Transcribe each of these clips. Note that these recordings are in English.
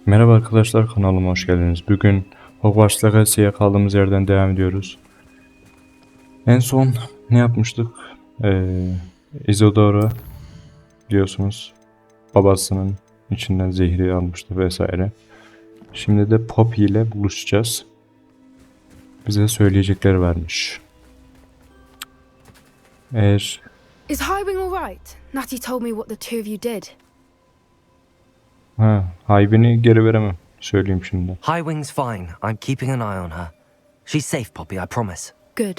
Merhaba arkadaşlar, kanalıma hoş geldiniz. Bugün Hogwarts Legacy'ye kaldığımız yerden devam ediyoruz. En son ne yapmıştık? Isidora biliyorsunuz babasının içinden zehri almıştı vesaire. Şimdi de Poppy ile buluşacağız. Bize söyleyecekleri varmış. Is Highwing all right? Natty told me what the two of you did. Haybini geri veremem. Söyleyeyim şimdi. Highwing's fine. I'm keeping an eye on her. She's safe, Poppy, I promise. Good.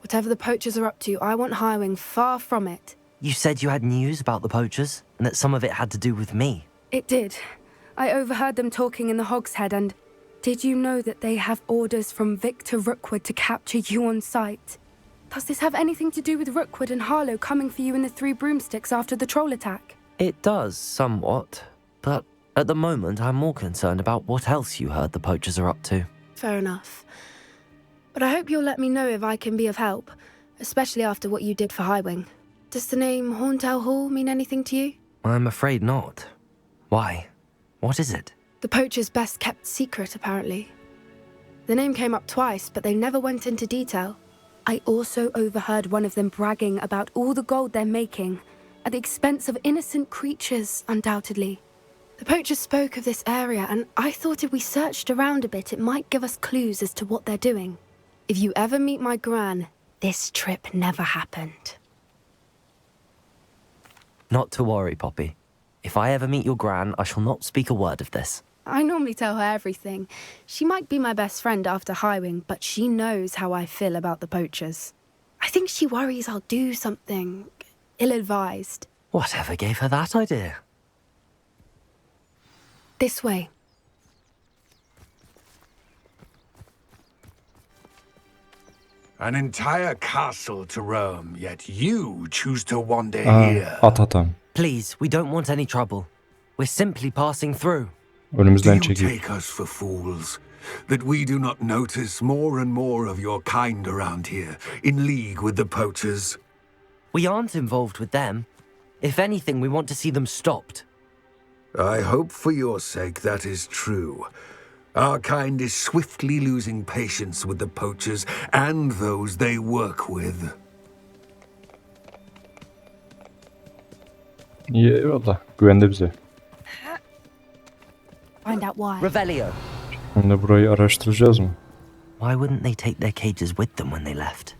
Whatever the poachers are up to, I want Highwing far from it. You said you had news about the poachers, and that some of it had to do with me. It did. I overheard them talking in the Hogshead, and did you know that they have orders from Victor Rookwood to capture you on sight? Does this have anything to do with Rookwood and Harlow coming for you in the Three Broomsticks after the troll attack? It does, somewhat. But at the moment, I'm more concerned about what else you heard the poachers are up to. Fair enough. But I hope you'll let me know if I can be of help, especially after what you did for Highwing. Does the name Horntail Hall mean anything to you? I'm afraid not. Why? What is it? The poacher's best kept secret, apparently. The name came up twice, but they never went into detail. I also overheard one of them bragging about all the gold they're making, at the expense of innocent creatures, undoubtedly. The poachers spoke of this area, and I thought if we searched around a bit, it might give us clues as to what they're doing. If you ever meet my gran, this trip never happened. Not to worry, Poppy. If I ever meet your gran, I shall not speak a word of this. I normally tell her everything. She might be my best friend after Highwing, but she knows how I feel about the poachers. I think she worries I'll do something ill-advised. Whatever gave her that idea? This way. An entire castle to roam, yet you choose to wander here. At atam. Please, we don't want any trouble. We're simply passing through. Önümüzden Do you çekil. take us for fools? That we do not notice more and more of your kind around here, in league with the poachers? We aren't involved with them. If anything, we want to see them stopped. I hope for your sake that is true. Our kind is swiftly losing patience with the poachers and those they work with. İyi, eyvallah. Güvende bize. Find out why. Revelio. Şimdi burayı araştıracağız mı? Why wouldn't they take their cages with them when they left?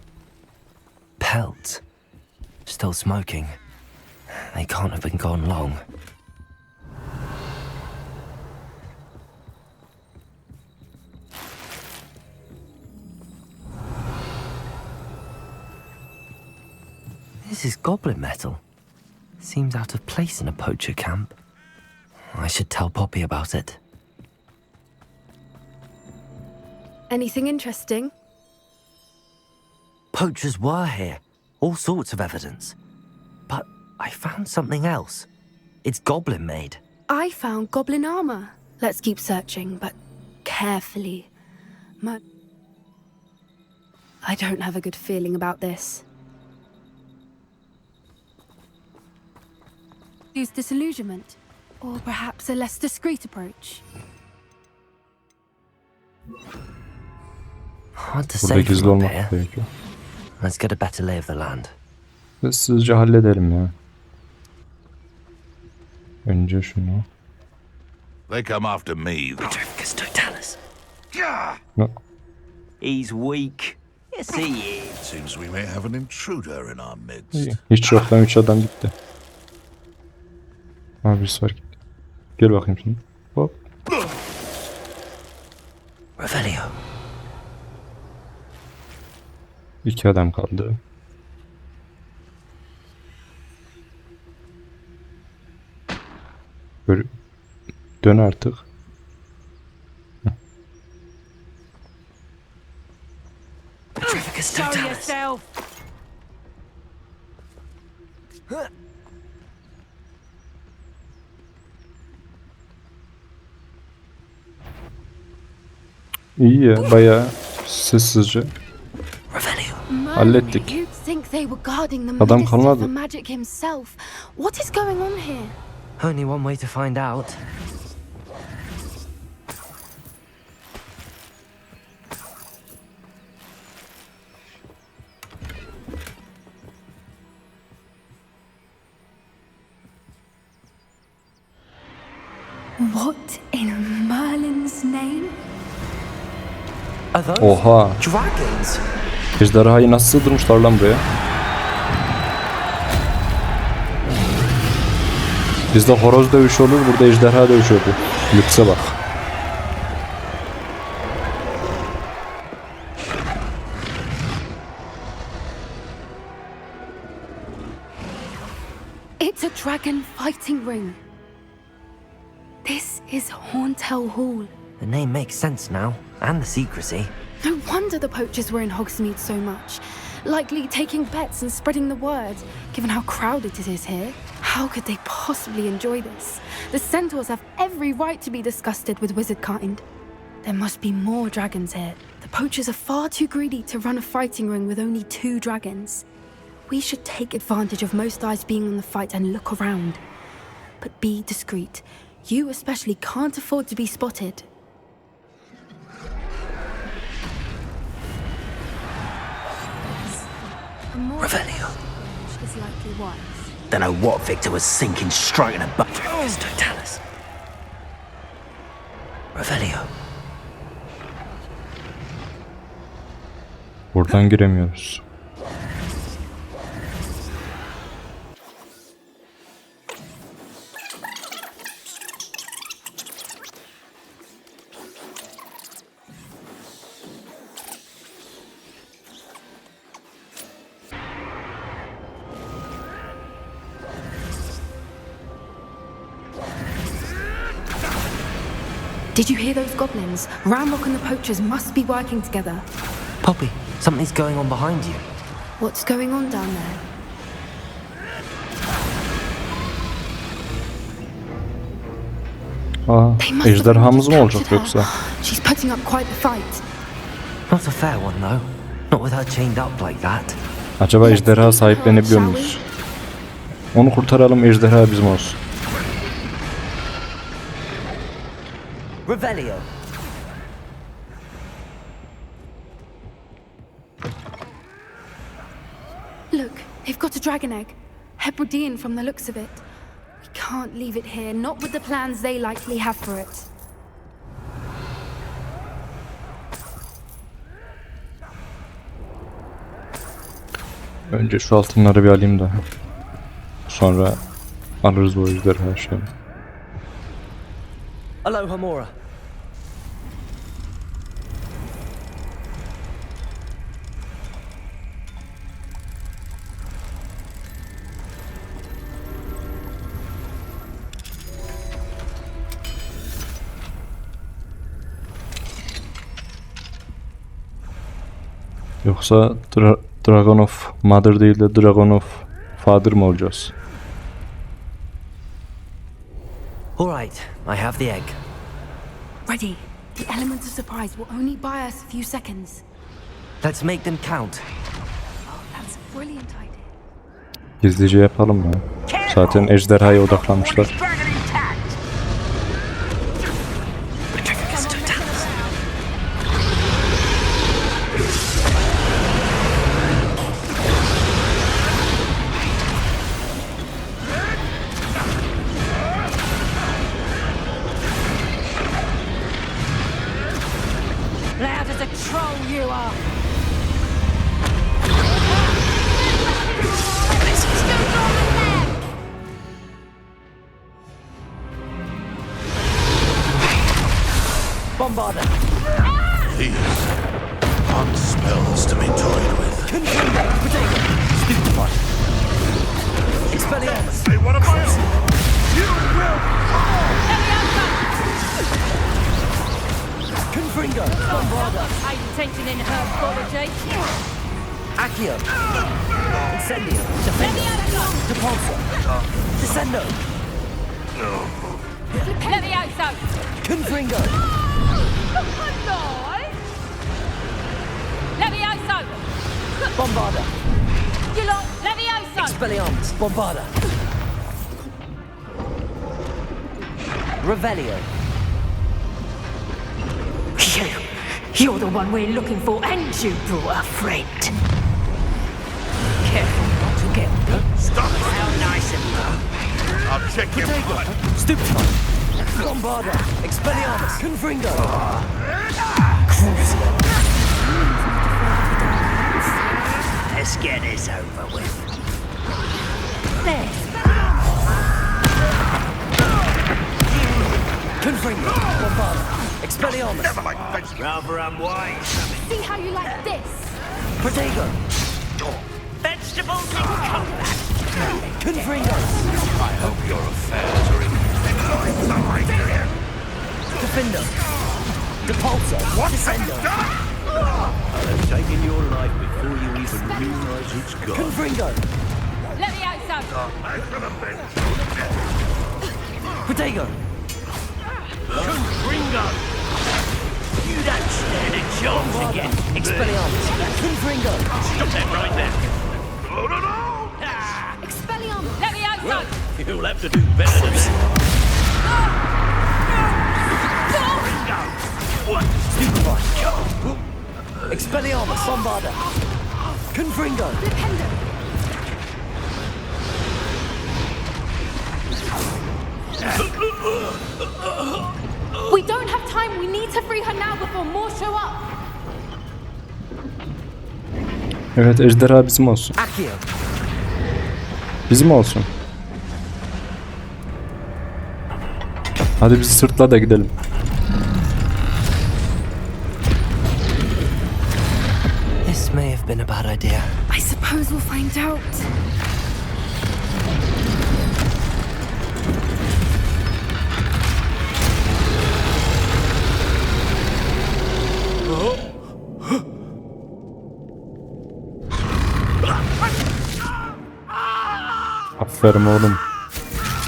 Pelts. Still smoking. They can't have been gone long. This is goblin metal. Seems out of place in a poacher camp. I should tell Poppy about it. Anything interesting? Poachers were here. All sorts of evidence. But I found something else. It's goblin made. I found goblin armor. Let's keep searching, but carefully. I don't have a good feeling about this. Use disillusionment, or perhaps a less discreet approach. Hard to Burada say gizli from up olmak here. gerekiyor. Let's get a better lay of the land. Hızlıca halledelim ya. Önce şunu. They come after me. Petrificus totalis. No. He's weak. Yes, he is. Seems we may have an intruder in our midst. İyi. Hiç yoktan 3 adam gitti. Birisi var gitti. Gel bakayım şimdi. Hop. Revelio. 2 adam kaldı. Böyle dön artık. Petrificus totalis. İyi ya, bayağı sessizce Merlin, hallettik. you'd think they were guarding the Adam minister kalmadı. for magic himself. What is going on here? Only one way to find out. What in Merlin's name? Are those Oha. dragons? Ejderhayı nasıl sığdırmışlar lan buraya? Bizde horoz dövüşü olur, burada ejderha dövüşü olur. Lükse bak. It's a dragon fighting ring. This is Hauntel Hall. The name makes sense now, and the secrecy. No wonder the poachers were in Hogsmeade so much. Likely taking bets and spreading the word, given how crowded it is here. How could they possibly enjoy this? The centaurs have every right to be disgusted with wizard kind. There must be more dragons here. The poachers are far too greedy to run a fighting ring with only 2 dragons. We should take advantage of most eyes being on the fight and look around. But be discreet. You especially can't afford to be spotted. Revelio. Is likely wise. Don't know what Victor was sinking straight in a butt. Don't tell us. Revelio. Buradan giremiyoruz. Did you hear those goblins? Ramrock and the poachers must be working together. Poppy, something's going on behind you. What's going on down there? Aa, They must have ejderhamız mı already olacak captured yoksa? her. She's putting up quite the fight. Not a fair one, though. Not with her chained up like that. Acaba ejderha sahiplenebiliyor muyuz? Onu kurtaralım, ejderha bizim olsun. Revelio. Look, they've got a dragon egg. Hebridean from the looks of it. We can't leave it here, not with the plans they likely have for it. Önce şu altınları bir alayım da. Sonra alırız bu ejderha şeyi. Aloha, Mora. Yoksa Dragon of Mother değil de Dragon of Father mı olacağız? All right, I have the egg. Ready. The element of surprise will only buy us a few seconds. Let's make them count. That's a brilliant idea. Gizlice yapalım ya. Zaten ejderhaya odaklanmışlar. Loud as a troll you are. Bombarder. These aren't spells to be toyed with. Stupefy. Expelliarmus. Say what am I? You will Confringo. Bombarder. Paid attention in herbology. Accio. Incendio. Defender. Depulsor. Descendo. Levioso! Confringo. Levioso! Bombarder. You lot, Levioso! Expelliarmus. Bombarder. Revelio. You're the one we're looking for, and you brought a friend. Careful not to get bit. stop. How nice of you. I'll check your blood. Stupefy. Bombarda! Expelliarmus! Confringo! Let's get this over with. Confringo! Bombarda! Expelliarmus! Rather unwise. See how you like this? Protego! Vegetables in combat. Confringo! I hope your affairs are in Defender! Depulso! Descendo! I've taken your life before you even realize it's gone. Confringo! Let me outside. Protego! Ringo! You don't stand a chance again. Expelliarmus! Confringo! Stop that right there. Expelliarmus! Let me outside. You'll have to do better than that. Stupefy! Expelliarmus! Bombarda! Confringo! Dependo! We don't have time. We need to free her now before more show up. Evet, ejderha bizim olsun. Accio! Bizim olsun. Hadi bizi sırtla da gidelim. This may have been a bad idea. I suppose we'll find out. Aferin oğlum.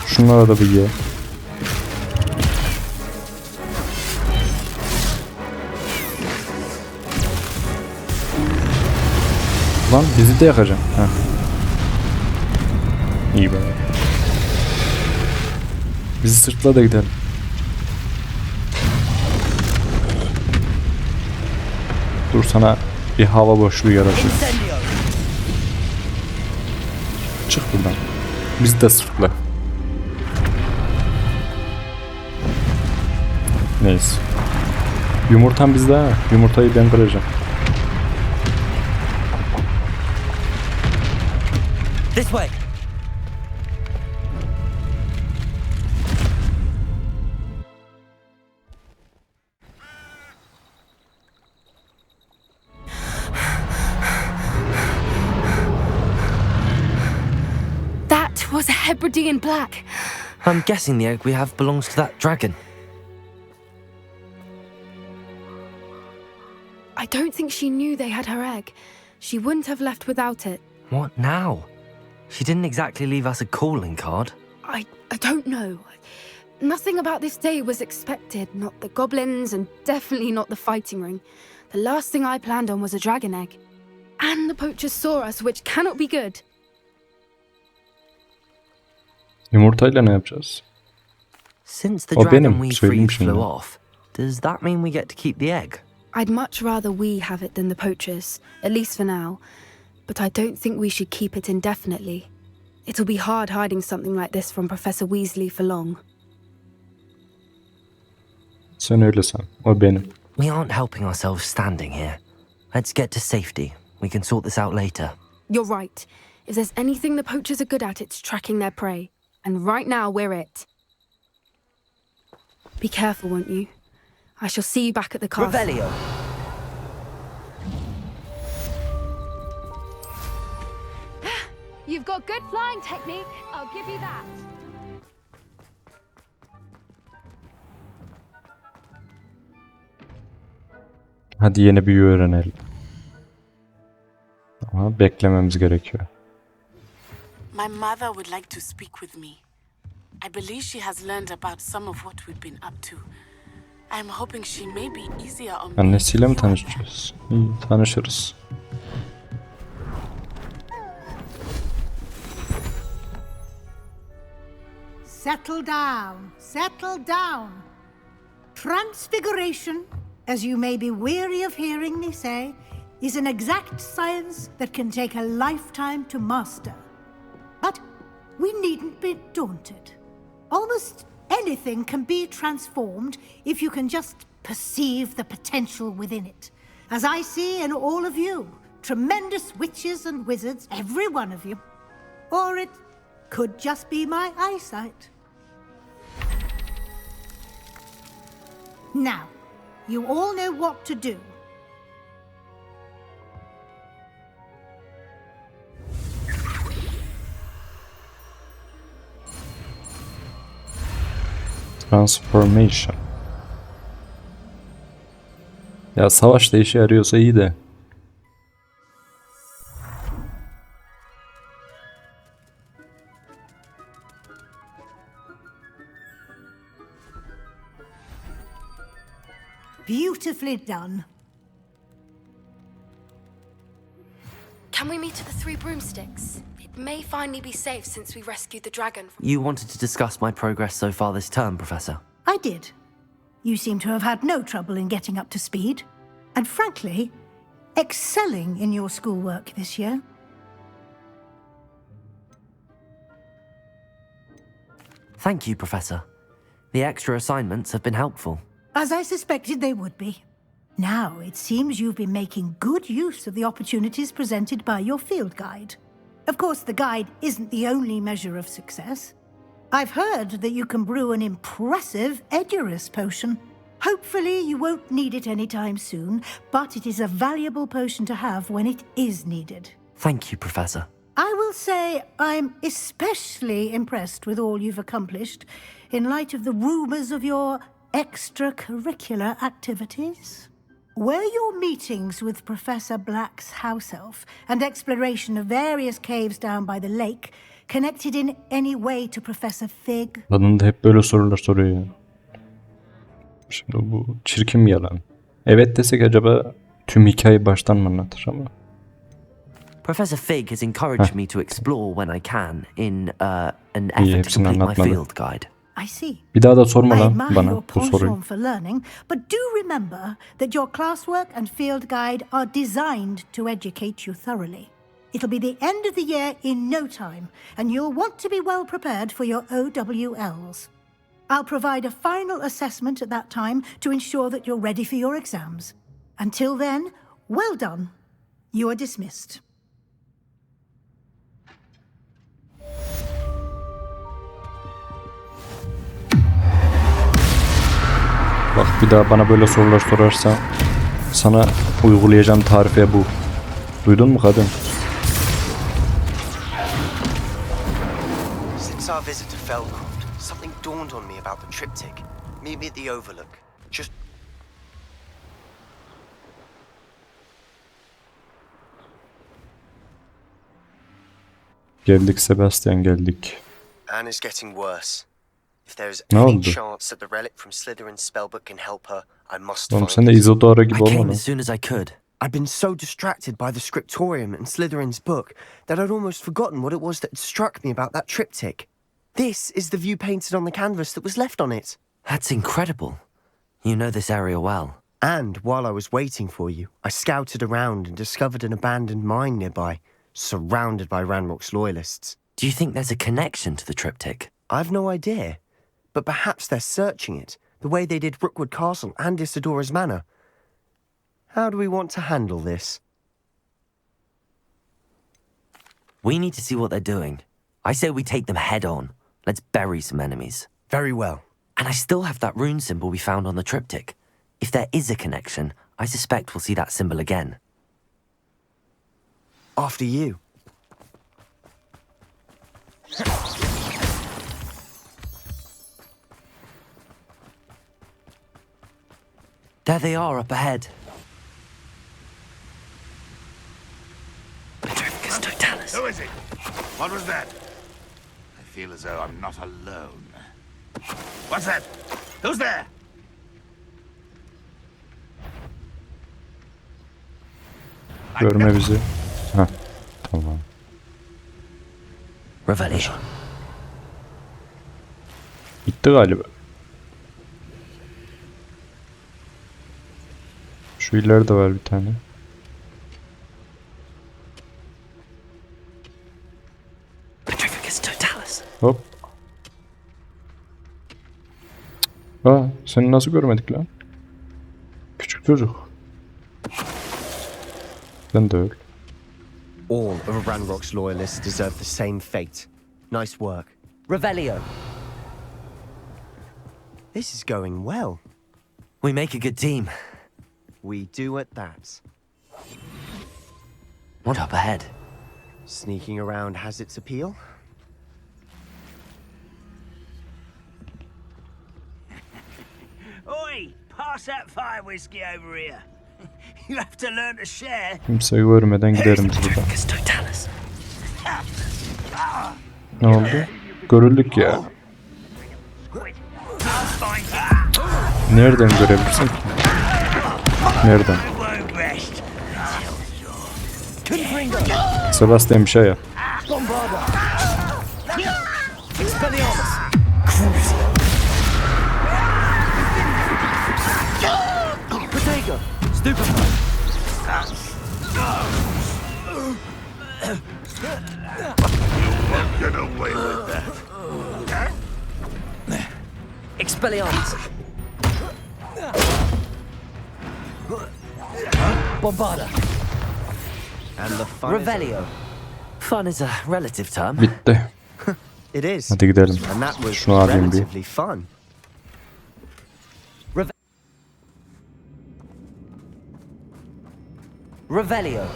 Şunlara da bir ye. Lan bizi de yakacağım. Heh. İyi be. Bizi sırtla da gidelim. Dur, sana bir hava boşluğu yaratayım. Incendio! Çık buradan. Bizi de sırtla. Neyse. Yumurtam bizde ha. Yumurtayı ben kıracağım. This way! That was a Hebridean black. I'm guessing the egg we have belongs to that dragon. I don't think she knew they had her egg. She wouldn't have left without it. What now? She didn't exactly leave us a calling card. I don't know. Nothing about this day was expected. Not the goblins, and definitely not the fighting ring. The last thing I planned on was a dragon egg. And the poachers saw us, which cannot be good. Yumurtayla ne yapacağız? Since the O dragon benim, we söyleyeyim freed şimdi. flew off, does that mean we get to keep the egg? I'd much rather we have it than the poachers, at least for now. But I don't think we should keep it indefinitely. It'll be hard hiding something like this from Professor Weasley for long. Sen öyle san. O benim. We aren't helping ourselves standing here. Let's get to safety. We can sort this out later. You're right. If there's anything the poachers are good at, it's tracking their prey. And right now, we're it. Be careful, won't you? I shall see you back at the castle. Revelio! You've got good flying technique. I'll give you that. Hadi yeni büyü öğrenelim. Ama beklememiz gerekiyor. My mother would like to speak with me. I believe she has learned about some of what we've been up to. I'm hoping she may be easier on me. Annesiyle mi tanışacağız? İyi, tanışırız. Settle down, settle down. Transfiguration, as you may be weary of hearing me say, is an exact science that can take a lifetime to master. But we needn't be daunted. Almost anything can be transformed if you can just perceive the potential within it. As I see in all of you, tremendous witches and wizards, every one of you. Or it could just be my eyesight. Now, you all know what to do. Transformation. Ya savaşta işe yarıyorsa iyi de. Beautifully done. Can we meet at the Three Broomsticks? It may finally be safe since we rescued the dragon from... You wanted to discuss my progress so far this term, Professor? I did. You seem to have had no trouble in getting up to speed. And frankly, excelling in your schoolwork this year. Thank you, Professor. The extra assignments have been helpful. As I suspected they would be. Now, it seems you've been making good use of the opportunities presented by your field guide. Of course, the guide isn't the only measure of success. I've heard that you can brew an impressive ediyoruz potion. Hopefully, you won't need it anytime soon, but it is a valuable potion to have when it is needed. Thank you, Professor. I will say I'm especially impressed with all you've accomplished in light of the rumors of your extracurricular activities. Were your meetings with Professor Black's house elf and exploration of various caves down by the lake connected in any way to Professor Fig? Kadın da hep böyle sorular soruyor ya. Şimdi bu çirkin bir yalan. Evet desek acaba tüm hikayeyi baştan mı anlatır ama? Professor Fig has encouraged me to explore when I can in an İyi, effort to hepsini complete my anlatmadı. field guide. I see. Bir daha da sorma I lan admire bana your bu soruyu. penchant for learning, but do remember that your classwork and field guide are designed to educate you thoroughly. It'll be the end of the year in no time, and you'll want to be well prepared for your OWLs. I'll provide a final assessment at that time to ensure that you're ready for your exams. Until then, well done. You are dismissed. Bak bir daha bana böyle sorular sorarsa sana uygulayacağım tarife bu. Duydun mu kadın? Since our visit to Feldcroft, something dawned on me about the triptych. Meet me at the Overlook. Just... Geldik Sebastian, geldik. Anne is getting worse. If there is Ne any oldu? chance that the relic from Slytherin's spellbook can help her, I must Oğlum find sen de it. Isidora I gibi came olma lan. as soon as I could. I'd been so distracted by the scriptorium and Slytherin's book that I'd almost forgotten what it was that had struck me about that triptych. This is the view painted on the canvas that was left on it. That's incredible. You know this area well. And while I was waiting for you, I scouted around and discovered an abandoned mine nearby, surrounded by Ranrock's loyalists. Do you think there's a connection to the triptych? I've no idea, but perhaps they're searching it, the way they did Rookwood Castle and Isidora's Manor. How do we want to handle this? We need to see what they're doing. I say we take them head on. Let's bury some enemies. Very well. And I still have that rune symbol we found on the triptych. If there is a connection, I suspect we'll see that symbol again. After you. There they are up ahead. Who is it? What was that? I feel as though I'm not alone. What's that? Who's there? Görme bizi. Heh, tamam. Revelation. Bitti galiba. Şu ileride var bir tane. Petrificus totalis. Hop. Aa, seni nasıl görmedik lan? Küçük çocuk. Ben de öyle. All of Ranrock's loyalists deserve the same fate. Nice work. Revelio. This is going well. We make a good team. We do at that. What up ahead? Sneaking around has its appeal. Oi! Pass that fire whiskey over here. You have to learn to share. Kimse görmeden giderim biz buradan. Totalis. Ne oldu? Görüldük ya. Nereden görebilirsin ki? Nereden? Sebastian bir şey yap. Protego. Stupefy. Get away with that. Expelliarmus. Bombarda. And the fun Revelio. Fun is a relative term. Bitti. It is. Hadi gidelim. And that was Şunu alayım bir. relatively fun. Revelio.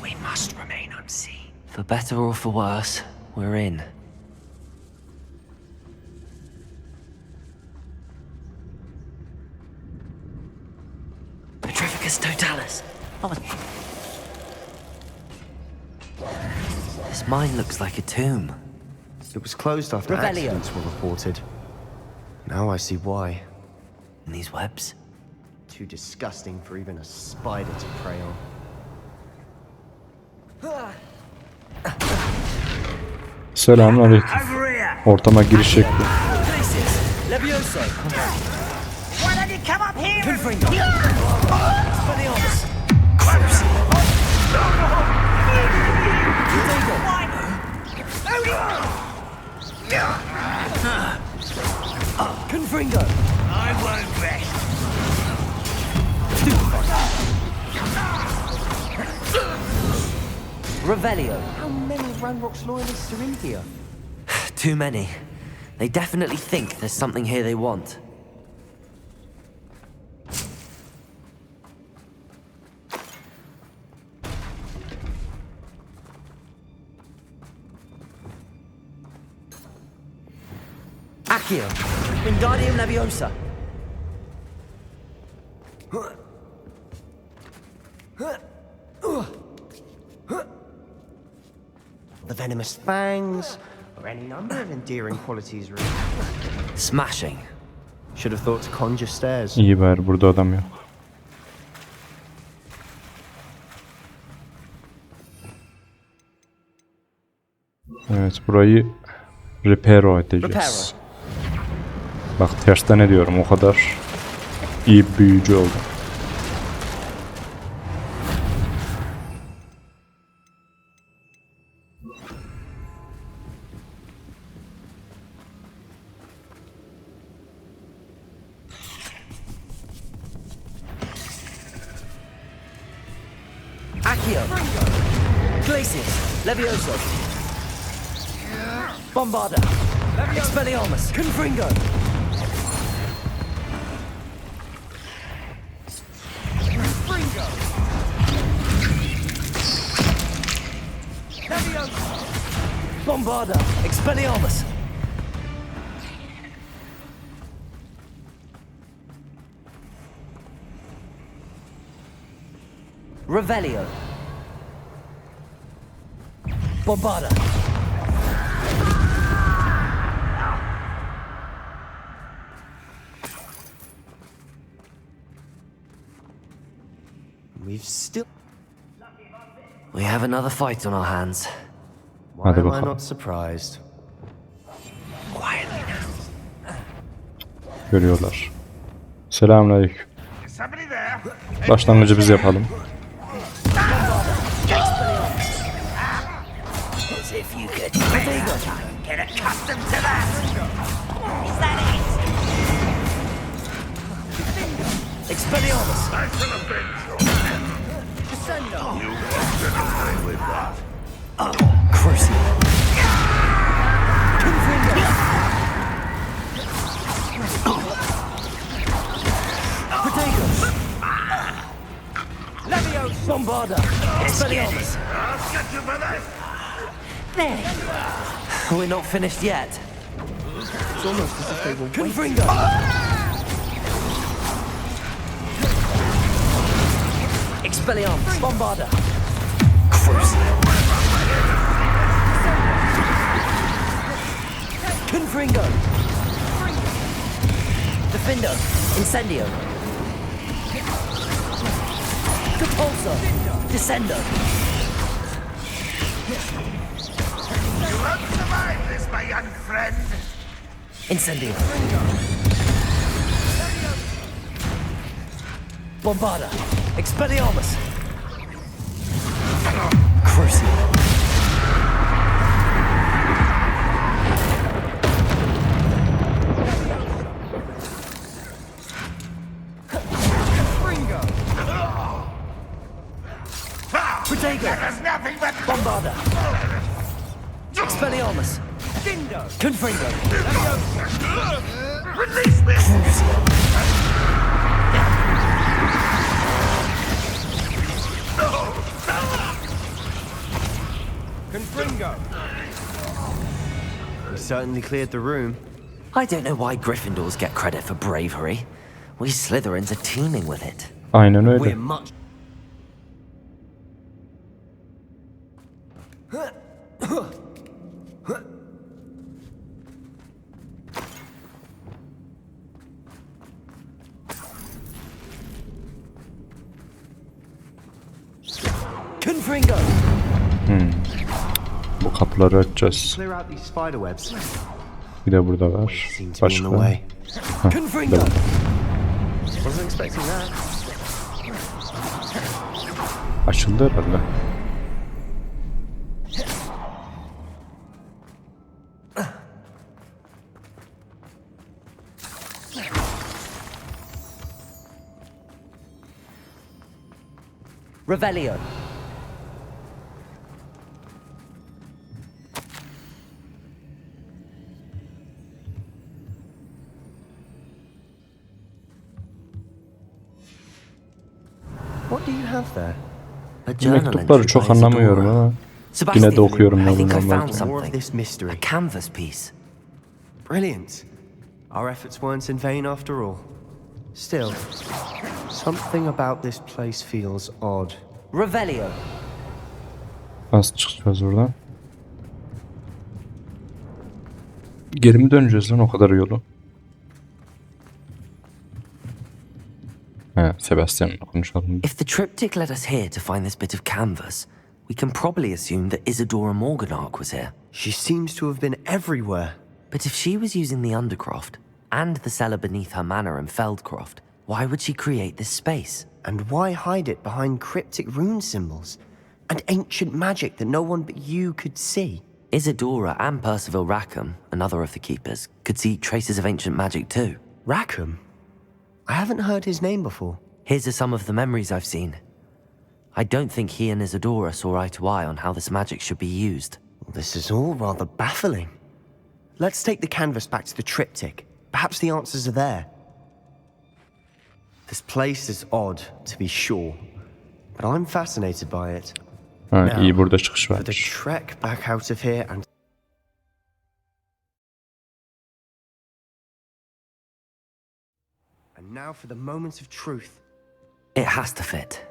We must remain unseen. For better or for worse, we're in. Petrificus totalis. Oh. This mine looks like a tomb. It was closed after Revelio. accidents were reported. Now I see why. And these webs? Too disgusting for even a spider to prey on. Selamünaleyküm. Over here! Ortama giriş şekli. Levioso. Why don't you come up here? Confringo. Expelliarmus. Confringo. I won't rest. Revelio. How many Ranrock's loyalists are in here? Too many. They definitely think there's something here they want. Accio. Wingardium Leviosa. The venomous fangs, or any number of endearing qualities. Really. Smashing. Should have thought to conjure stairs. İyi bari burada adam yok. Evet, burayı reparo edeceğiz. Bak tersten ediyorum, o kadar iyi bir büyücü oldum. Accio. Glacius. Levioso. Bombarda. Expelliarmus. Confringo. Bombarda. Expelliarmus. Revelio. Bombarda. We've still. We have another fight on our hands. Why Hadi am I bakalım. not surprised? Görüyorlar. Selamünaleyküm. Is somebody there? Başlangıcı biz yapalım. As if you could get accustomed to that. Expelliarmus! I shall avenge your Descendo! You won't get away with that. Crucible. Confringo! Protego! Leviosa! Bombarda! Expelliarmus! I'll get you for this. There. We're not finished yet. It's almost as if they were waiting. Confringo! Expelliarmus. Bombarda! Crucible. Confringo! Defendo. Incendio. Repulsor! Descendo. You won't survive this, my young friend. Incendio. Bombarda! Expelliarmus! Crucible. Protego! There's nothing but Bombarda! Expelliarmus. Dindo! Confringo. release me. Confringo! We certainly cleared the room. I don't know why Gryffindors get credit for bravery. We Slytherins are teeming with it. Aynen We're öyle. much. Confringo! Bu kapıları açacağız. Clear out these spider webs. Bir de burada var. Seem to be in the Başka. way. Confringo! Devam. Wasn't expecting that. Açıldı herhalde. Revelio. What do you have there? A journal Mektupları entry çok by Isadora. anlamıyorum ama Sebastian, yine de okuyorum I think I normalde. found More of something. this mystery. A canvas piece. Brilliant. Our efforts weren't in vain after all. Still, something about this place feels odd. Revelio. Nasıl çıkacağız buradan? Geri mi döneceğiz lan o kadar yolu? He, Sebastian'la konuşalım. If the triptych led us here to find this bit of canvas, we can probably assume that Isadora Morganach was here. She seems to have been everywhere. But if she was using the Undercroft and the cellar beneath her manor in Feldcroft, why would she create this space? And why hide it behind cryptic rune symbols? And ancient magic that no one but you could see? Isadora and Percival Rackham, another of the keepers, could see traces of ancient magic too. Rackham? I haven't heard his name before. Here's some of the memories I've seen. I don't think he and Isadora saw eye to eye on how this magic should be used. This is all rather baffling. Let's take the canvas back to the triptych. Perhaps the answers are there. This place is odd, to be sure, but I'm fascinated by it. Ha, Now, iyi burada çıkış for the varmış. trek back out of here and now for the moment of truth. It has to fit.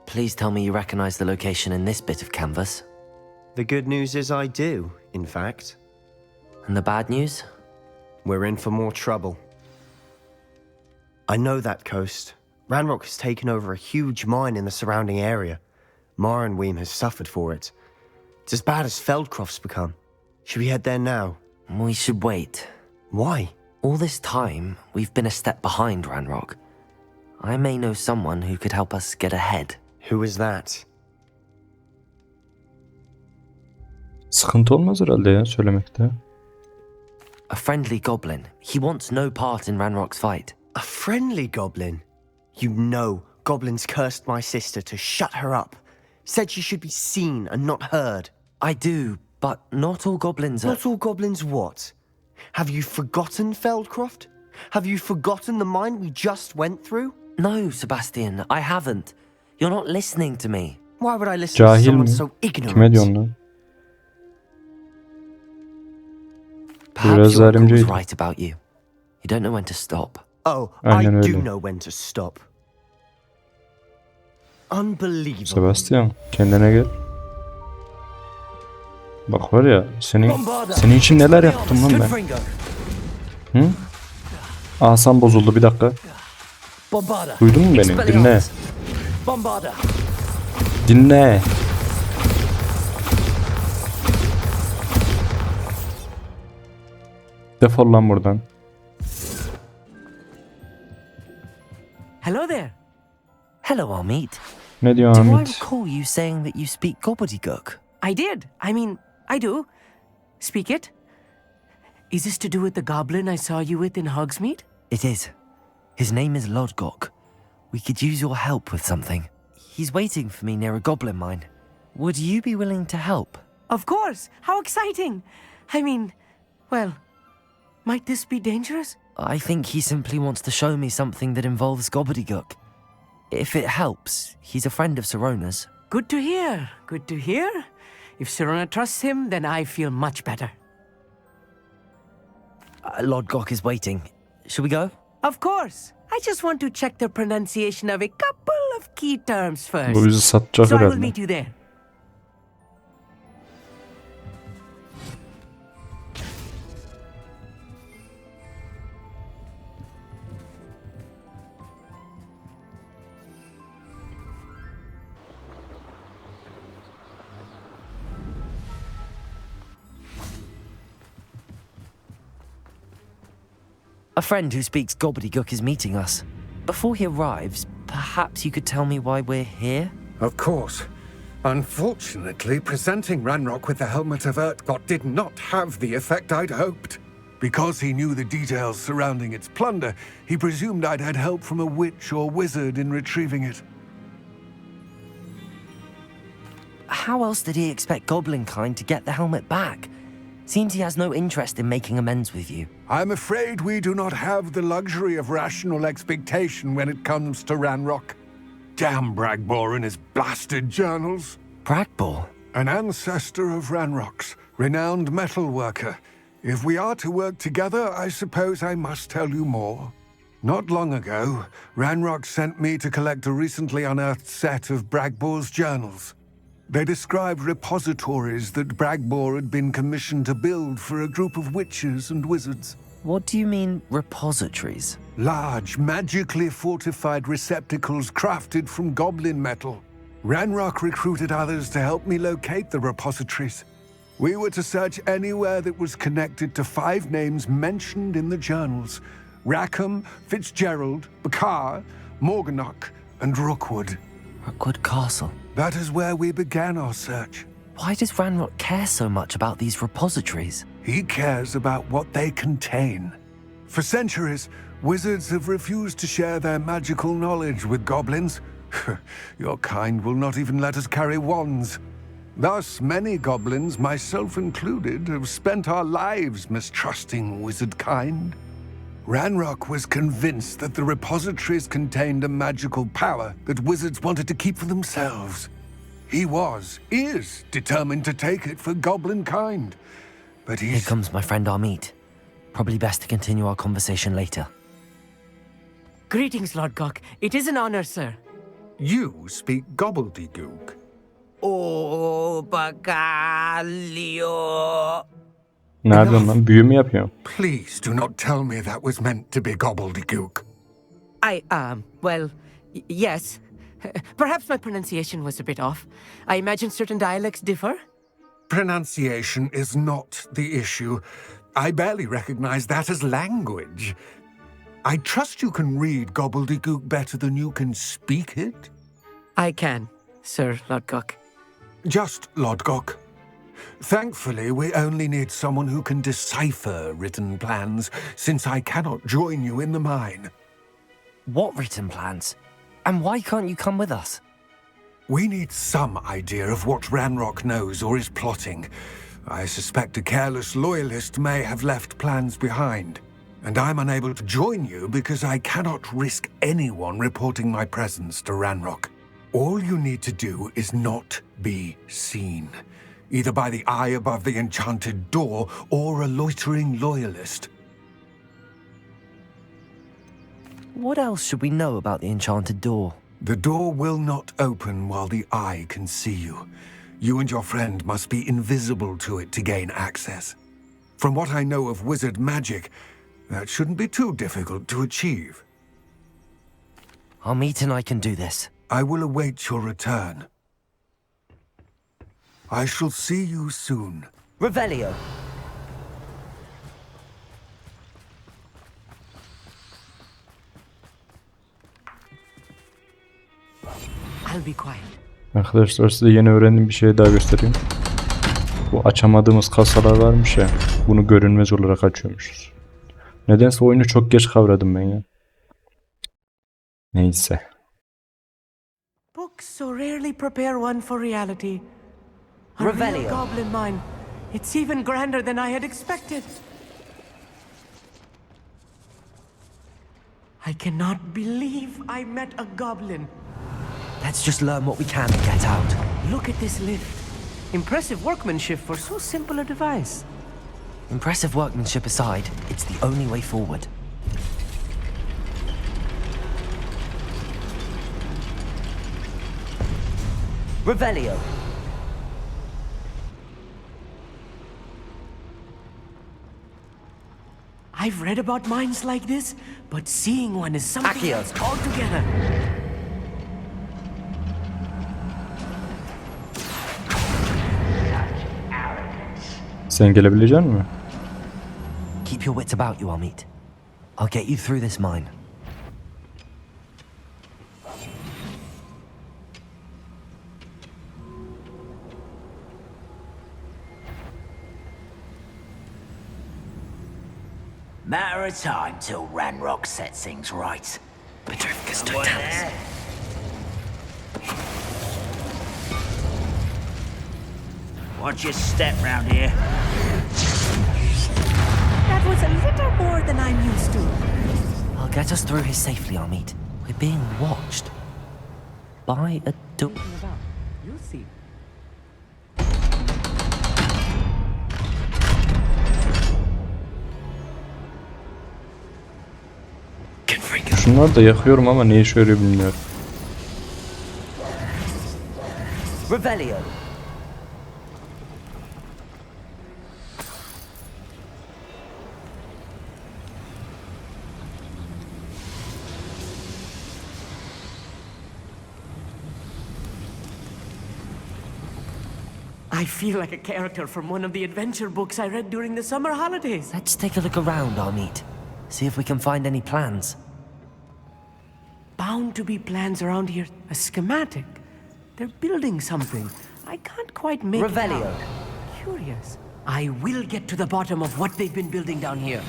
Please tell me you recognize the location in this bit of canvas. The good news is I do, in fact. And the bad news? We're in for more trouble. I know that coast. Ranrock has taken over a huge mine in the surrounding area. Marenweem has suffered for it. It's as bad as Feldcroft's become. Should we head there now? We should wait. Why? All this time, we've been a step behind Ranrock. I may know someone who could help us get ahead. Who is that? Sıkıntı olmaz herhalde ya söylemekte. A friendly goblin. He wants no part in Ranrock's fight. A friendly goblin? You know goblins cursed my sister to shut her up. Said she should be seen and not heard. I do, but not all goblins are... Not all goblins what? Have you forgotten Feldcroft? Have you forgotten the mine we just went through? No, Sebastian, I haven't. You're not listening to me. Why would I listen to Cahil someone mi? so ignorant? Kime diyorsun lan? Perhaps Biraz your uncle was zalimceydi. right about you. You don't know when to stop. Oh, Aynen I do öyle. know when to stop. Unbelievable. Sebastian, kendine gel. Bak var ya, senin için neler yaptım lan ben. Hı? Asam bozuldu, bir dakika. Duydun mu beni? Dinle. Dinle. Defol lan buradan. Hello there. Hello, Amit. Ne diyor Do I Ahmet? recall you saying that you speak gobbledygook? I did. I mean, I do. Speak it. Is this to do with the goblin I saw you with in Hogsmeade? It is. His name is Lodgok. We could use your help with something. He's waiting for me near a goblin mine. Would you be willing to help? Of course. How exciting. I mean, well, might this be dangerous? I think he simply wants to show me something that involves gobbledygook. If it helps, he's a friend of Sirona's. Good to hear. Good to hear. If Sirona trusts him, then I feel much better. Lodgok is waiting. Shall we go? Of course. I just want to check the pronunciation of a couple of key terms first. Bu bizi satacak So I will herhalde. meet you there. A friend who speaks gobbledygook is meeting us. Before he arrives, perhaps you could tell me why we're here? Of course. Unfortunately, presenting Ranrock with the Helmet of Urtkot did not have the effect I'd hoped. Because he knew the details surrounding its plunder, he presumed I'd had help from a witch or wizard in retrieving it. How else did he expect Goblinkind to get the helmet back? Seems he has no interest in making amends with you. I'm afraid we do not have the luxury of rational expectation when it comes to Ranrock. Damn Bragbor and his blasted journals. Bragbor? An ancestor of Ranrock's, renowned metal worker. If we are to work together, I suppose I must tell you more. Not long ago, Ranrock sent me to collect a recently unearthed set of Bragbor's journals. They described repositories that Bragbor had been commissioned to build for a group of witches and wizards. What do you mean, repositories? Large, magically fortified receptacles crafted from goblin metal. Ranrock recruited others to help me locate the repositories. We were to search anywhere that was connected to 5 names mentioned in the journals: Rackham, Fitzgerald, Bakar, Morganach, and Rookwood. Rookwood Castle. That is where we began our search. Why does Ranrock care so much about these repositories? He cares about what they contain. For centuries, wizards have refused to share their magical knowledge with goblins. Your kind will not even let us carry wands. Thus, many goblins, myself included, have spent our lives mistrusting wizard kind. Ranrock was convinced that the repositories contained a magical power that wizards wanted to keep for themselves. He is determined to take it for goblin kind. But Here comes my friend Amit. Probably best to continue our conversation later. Greetings, Lodgok. It is an honor, sir. You speak gobbledygook. Oh, Bagalio. Ne yapıyorsun lan? Büyü mü yapıyorsun? Please do not tell me that was meant to be gobbledygook. Well, yes. Perhaps my pronunciation was a bit off. I imagine certain dialects differ. Pronunciation is not the issue. I barely recognize that as language. I trust you can read gobbledygook better than you can speak it. I can, Sir Lodgok. Just Lodgok. Thankfully, we only need someone who can decipher written plans, since I cannot join you in the mine. What written plans? And why can't you come with us? We need some idea of what Ranrock knows or is plotting. I suspect a careless loyalist may have left plans behind. And I'm unable to join you because I cannot risk anyone reporting my presence to Ranrock. All you need to do is not be seen, either by the eye above the enchanted door or a loitering loyalist. What else should we know about the enchanted door? The door will not open while the eye can see you. You and your friend must be invisible to it to gain access. From what I know of wizard magic, that shouldn't be too difficult to achieve. Amit and I can do this. I will await your return. I shall see you soon. Revelio. I'll be quiet. Arkadaşlar size yeni öğrendiğim bir şey daha göstereyim. Bu açamadığımız kasalar varmış ya. Bunu görünmez olarak açıyormuşuz. Nedense oyunu çok geç kavradım ben ya. Neyse. Books so rarely prepare one for reality. A Revelio. real goblin mine. It's even grander than I had expected. I cannot believe I met a goblin. Let's just learn what we can and get out. Look at this lift. Impressive workmanship for so simple a device. Impressive workmanship aside, it's the only way forward. Revelio. I've read about mines like this, but seeing one is something Accio. else altogether. Sen gelebilecek misin? Keep your wits about you, Amit. I'll get you through this mine. Matter of time till Ranrock sets things right. Someone there? Watch your step round here. That was a little more than I'm used to. I'll get us through here safely, Amit. We're being watched. By a door. You'll see. Şunları da yakıyorum ama ne işe yarıyor bilmiyorum. Revelio. I feel like a character from one of the adventure books I read during the summer holidays. Let's take a look around, Amit. See if we can find any plans. Bound to be plans around here. A schematic. They're building something. I can't quite make it Revelio. out. Curious. I will get to the bottom of what they've been building down here.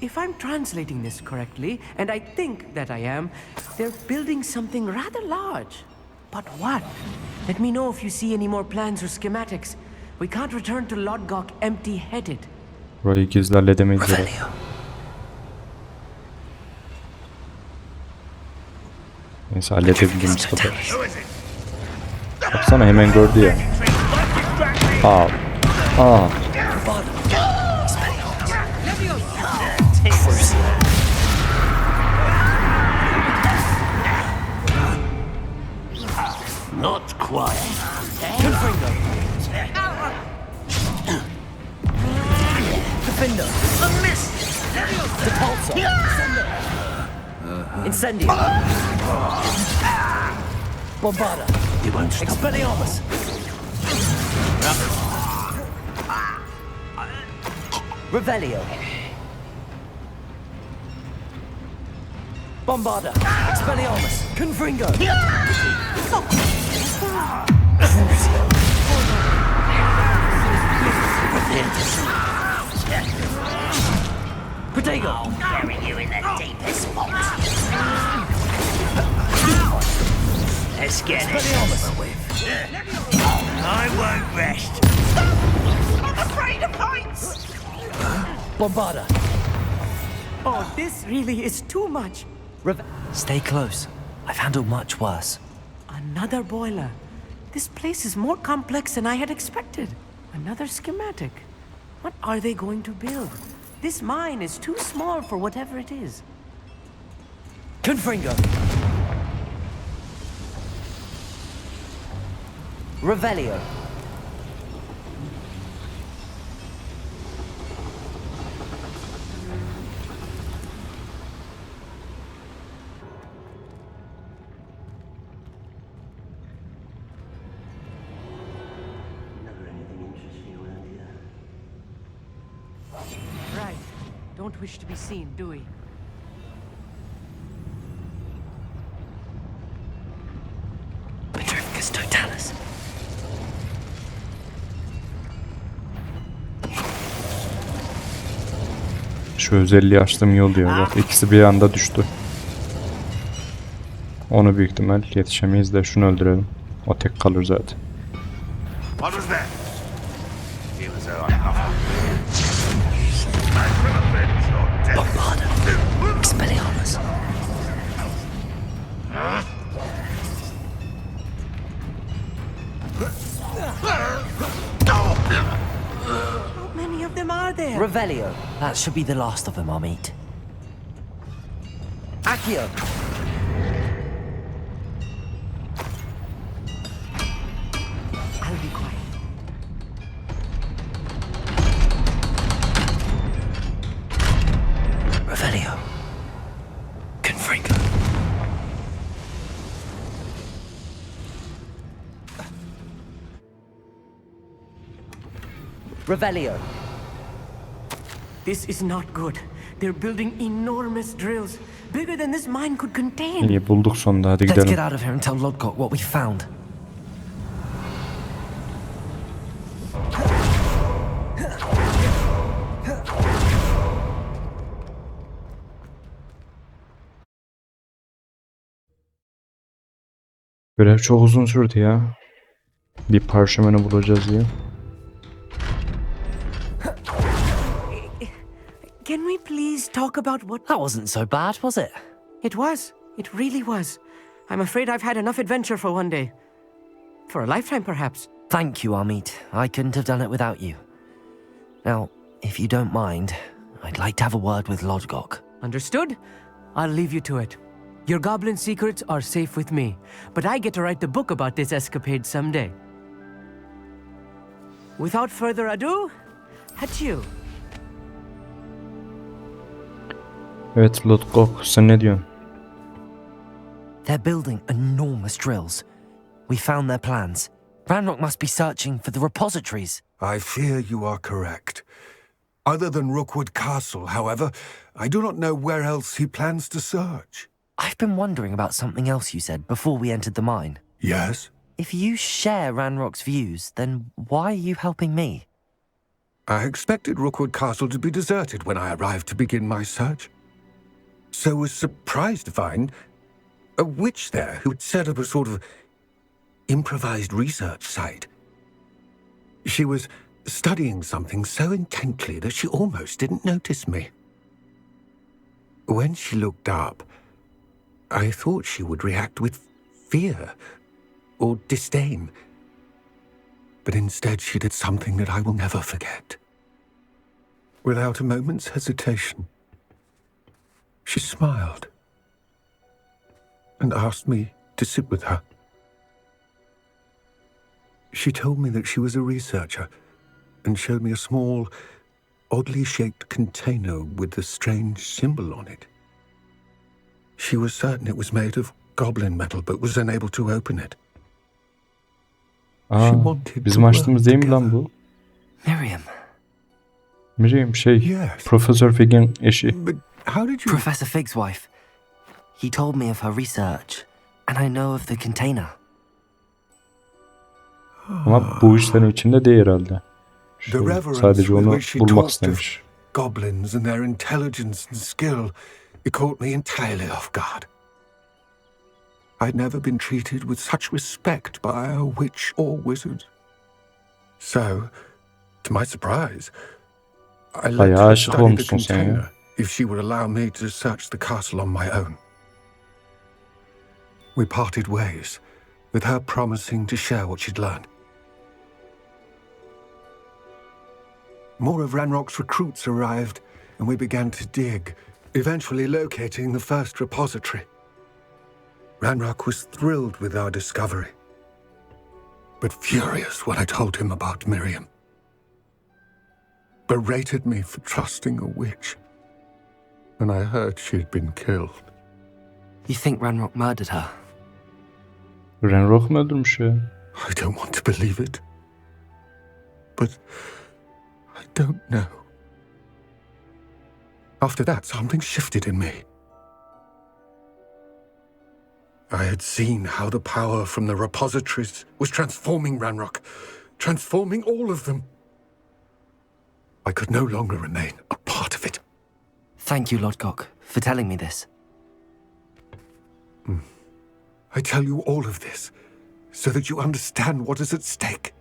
If I'm translating this correctly, and I think that I am, they're building something rather large. But what? Let me know if you see any more plans or schematics. We can't return to Lodgok empty-headed. Burayı gizli halledemeyiz herhalde. Revelio. Neyse halledebildiğimiz kadar. Baksana hemen gördü ya. Aa. Aa. Not quite. Defender. A miss! Depulso. Incendio. Bombada. You won't stop. Expelliarmus. Revelio. Bombarda. Expelliarmus. Confringo. Protego. I'll bury you in the deepest spot. Let's get this over with. I won't rest. I'm afraid of heights. Bombarda. Oh, this really is too much. Stay close. I've handled much worse. Another boiler. This place is more complex than I had expected. Another schematic. What are they going to build? This mine is too small for whatever it is. Confringo. Revelio. Right. Don't wish to be seen, do we? Petrificus totalis. Şu özelliği açtığım iyi oluyor. Bak ikisi bir anda düştü. Onu büyük ihtimal yetişemeyiz de şunu öldürelim. O tek kalır zaten. What was that? I feel as though I'm not. Bombarda. Expelliarmus. How many of them are there? Revelio. That should be the last of them I'll meet. Accio. I'll be quiet. Revelio. Confringo. Revelio. This is not good. They're building enormous drills, bigger than this mine could contain. İyi bulduk sonunda, hadi Let's get gidelim. out of here and tell Lodgok what we found. Görev çok uzun sürdü ya. Bir parşömeni bulacağız diye. Can we please talk about what... That wasn't so bad, was it? It was. It really was. I'm afraid I've had enough adventure for one day. For a lifetime, perhaps. Thank you, Amit. I couldn't have done it without you. Now, if you don't mind, I'd like to have a word with Lodgok. Understood? I'll leave you to it. Your goblin secrets are safe with me, but I get to write the book about this escapade someday. Without further ado, adieu. Evet Lodgok, sen ne diyorsun? They're building enormous drills. We found their plans. Ranrock must be searching for the repositories. I fear you are correct. Other than Rookwood Castle, however, I do not know where else he plans to search. I've been wondering about something else you said before we entered the mine. Yes? If you share Ranrock's views, then why are you helping me? I expected Rookwood Castle to be deserted when I arrived to begin my search. So was surprised to find a witch there who had set up a sort of improvised research site. She was studying something so intently that she almost didn't notice me. When she looked up, I thought she would react with fear or disdain. But instead she did something that I will never forget. Without a moment's hesitation, she smiled and asked me to sit with her. She told me that she was a researcher and showed me a small, oddly shaped container with a strange symbol on it. She was certain it was made of goblin metal but was unable to open it. Aa, bizim açtığımız değil mi lan bu? Miriam. Miriam Yes. Profesör Fig'in eşi. But how did you... Professor Fig's wife. He told me of her research, and I know of the container. Ama bu işlerin içinde değil herhalde. The reverence Sadece with onu which she bulmak talked istemiş. of goblins and their intelligence and skill, it caught me entirely off guard. I'd never been treated with such respect by a witch or wizard. So, to my surprise, I let Bayağı her aşık study the olmuşsun sen ya. container if she would allow me to search the castle on my own. We parted ways, with her promising to share what she'd learned. More of Ranrock's recruits arrived, and we began to dig, eventually locating the first repository. Ranrock was thrilled with our discovery, but furious when I told him about Miriam. Berated me for trusting a witch, and I heard she'd been killed. You think Ranrock murdered her? Ranrock mu öldürmüş ya? I don't want to believe it, but I don't know. After that, something shifted in me. I had seen how the power from the repositories was transforming Ranrock, transforming all of them. I could no longer remain a part of it. Thank you, Lodgok, for telling me this. I tell you all of this so that you understand what is at stake.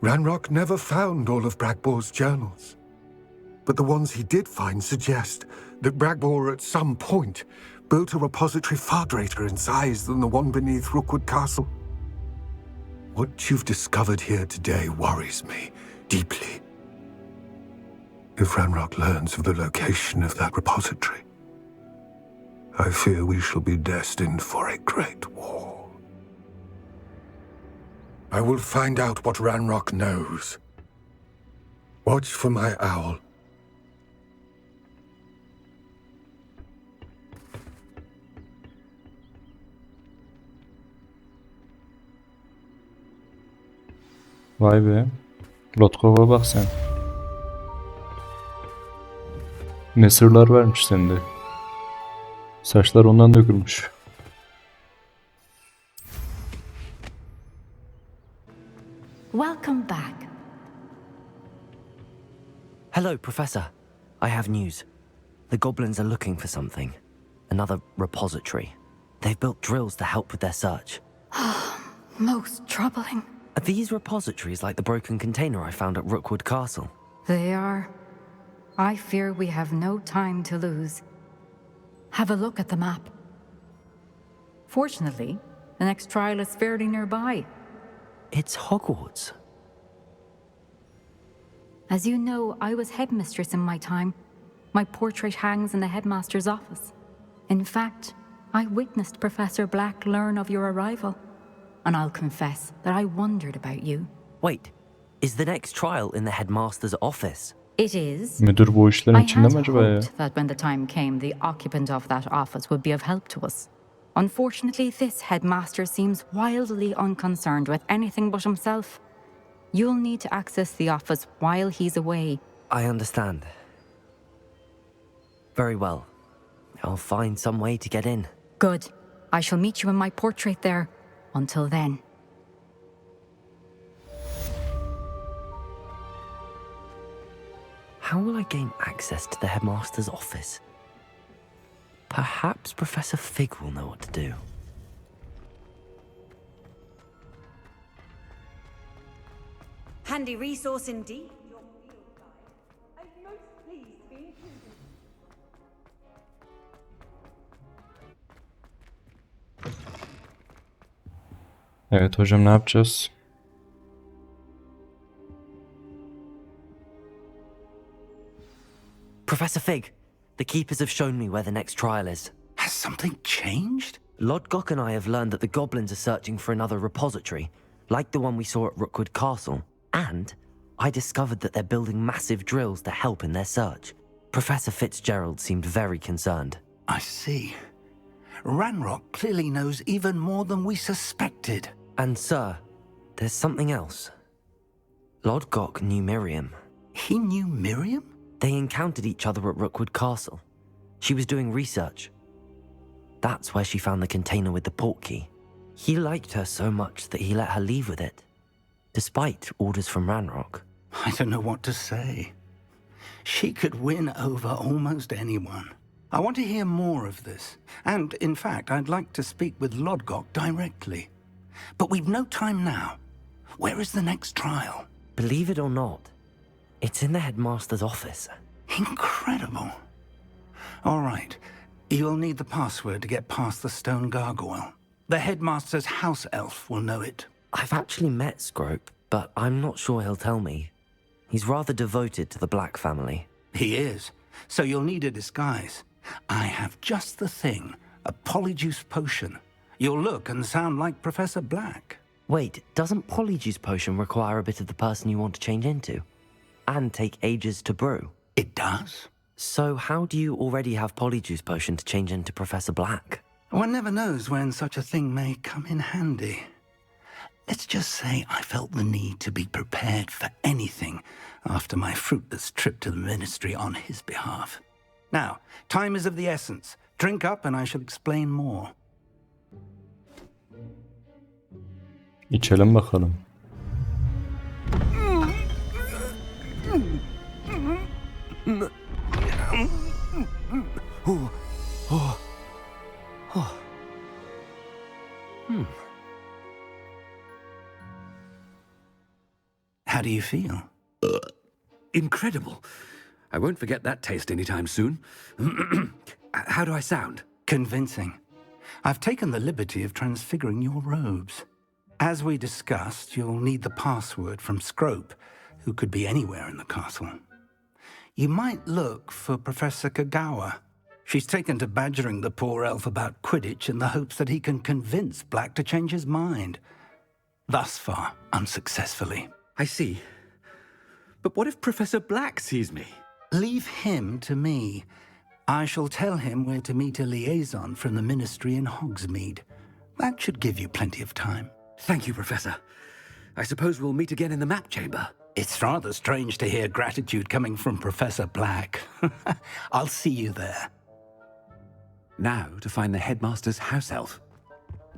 Ranrock never found all of Bragbor's journals, but the ones he did find suggest that Bragbor at some point built a repository far greater in size than the one beneath Rookwood Castle. What you've discovered here today worries me deeply. If Ranrock learns of the location of that repository, I fear we shall be destined for a great war. I will find out what Ranrock knows. Watch for my owl. Vay be. Lotkov'a bak sen. Ne sırlar vermiş sende. Saçlar ondan dökülmüş. Welcome back. Hello, Professor. I have news. The goblins are looking for something. Another repository. They've built drills to help with their search. Most troubling. Are these repositories like the broken container I found at Rookwood Castle? They are. I fear we have no time to lose. Have a look at the map. Fortunately, the next trial is fairly nearby. It's Hogwarts. As you know, I was headmistress in my time. My portrait hangs in the headmaster's office. In fact, I witnessed Professor Black learn of your arrival. And I'll confess that I wondered about you. Wait, is the next trial in the headmaster's office? It is. Müdür bu işlerin I içinde had mi acaba ya? hoped that when the time came, the occupant of that office would be of help to us. Unfortunately, this headmaster seems wildly unconcerned with anything but himself. You'll need to access the office while he's away. I understand. Very well. I'll find some way to get in. Good. I shall meet you in my portrait there. Until then. How will I gain access to the headmaster's office? Perhaps Professor Fig will know what to do. Handy resource indeed. Evet hocam, ne yapacağız? Professor Fig, the keepers have shown me where the next trial is. Has something changed? Lodgok and I have learned that the goblins are searching for another repository, like the one we saw at Rookwood Castle, and I discovered that they're building massive drills to help in their search. Professor Fitzgerald seemed very concerned. I see. Ranrock clearly knows even more than we suspected. And sir, there's something else. Lodgok knew Miriam. He knew Miriam? They encountered each other at Rookwood Castle. She was doing research. That's where she found the container with the portkey. He liked her so much that he let her leave with it, despite orders from Ranrock. I don't know what to say. She could win over almost anyone. I want to hear more of this. And, in fact, I'd like to speak with Lodgok directly. But we've no time now. Where is the next trial? Believe it or not, it's in the headmaster's office. Incredible. All right. You'll need the password to get past the stone gargoyle. The headmaster's house elf will know it. I've actually met Scrope, but I'm not sure he'll tell me. He's rather devoted to the Black family. He is. So you'll need a disguise. I have just the thing. A polyjuice potion. You'll look and sound like Professor Black. Wait, doesn't Polyjuice Potion require a bit of the person you want to change into? And take ages to brew? It does. So how do you already have Polyjuice Potion to change into Professor Black? One never knows when such a thing may come in handy. Let's just say I felt the need to be prepared for anything after my fruitless trip to the ministry on his behalf. Now, time is of the essence. Drink up and I shall explain more. İçelim bakalım. How do you feel? Incredible. I won't forget that taste anytime soon. How do I sound? Convincing. I've taken the liberty of transfiguring your robes. As we discussed, you'll need the password from Scrope, who could be anywhere in the castle. You might look for Professor Kagawa. She's taken to badgering the poor elf about Quidditch in the hopes that he can convince Black to change his mind. Thus far, unsuccessfully. I see. But what if Professor Black sees me? Leave him to me. I shall tell him where to meet a liaison from the ministry in Hogsmeade. That should give you plenty of time. Thank you, Professor. I suppose we'll meet again in the map chamber. It's rather strange to hear gratitude coming from Professor Black. I'll see you there. Now to find the headmaster's house elf.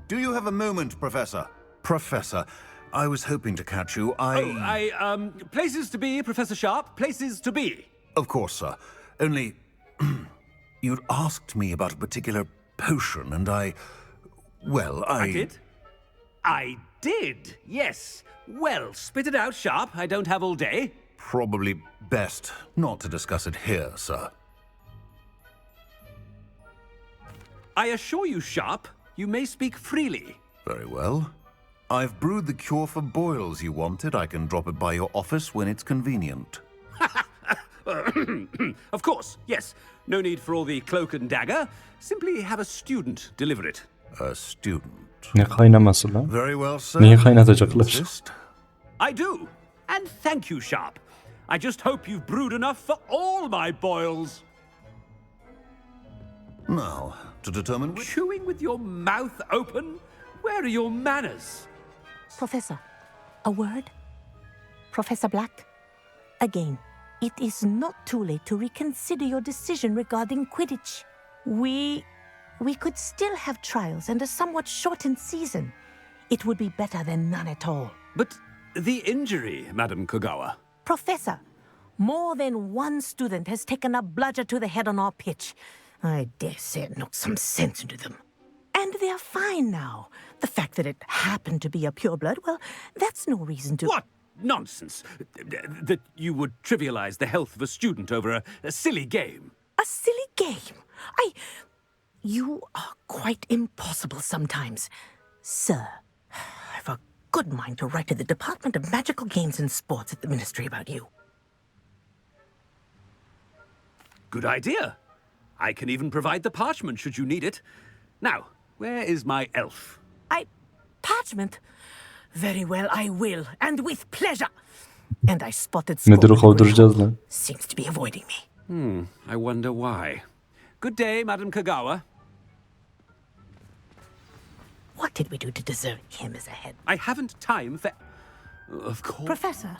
Do you have a moment, Professor? Professor, I was hoping to catch you. Places to be, Professor Sharp. Places to be. Of course, sir. Only, you'd asked me about a particular potion, and I did? I did, yes. Well, spit it out, Sharp. I don't have all day. Probably best not to discuss it here, sir. I assure you, Sharp, you may speak freely. Very well. I've brewed the cure for boils you wanted. I can drop it by your office when it's convenient. Of course, yes. No need for all the cloak and dagger. Simply have a student deliver it. A student. Ne kaynaması lan? Very well, sir. Niye kaynatacaklar? I do. And thank you, Sharp. I just hope you've brewed enough for all my boils. Now, to determine which... Chewing with your mouth open? Where are your manners? Professor, a word? Professor Black? Again, it is not too late to reconsider your decision regarding Quidditch. We could still have trials and a somewhat shortened season. It would be better than none at all. But the injury, Madam Kagawa. Professor, more than one student has taken a bludger to the head on our pitch. I dare say it knocked some sense into them. And they're fine now. The fact that it happened to be a pureblood, well, that's no reason to... What nonsense! That you would trivialize the health of a student over a silly game. A silly game? You are quite impossible sometimes. Sir, I've a good mind to write to the Department of Magical Games and Sports at the Ministry about you. Good idea. I can even provide the parchment should you need it. Now, where is my elf? Parchment? Very well, I will, and with pleasure. And I spotted Müdürü kovduracağız lan. Seems to be avoiding me. I wonder why. Good day, Madam Kagawa. What did we do to deserve him as a head? I haven't time for... Of course. Professor,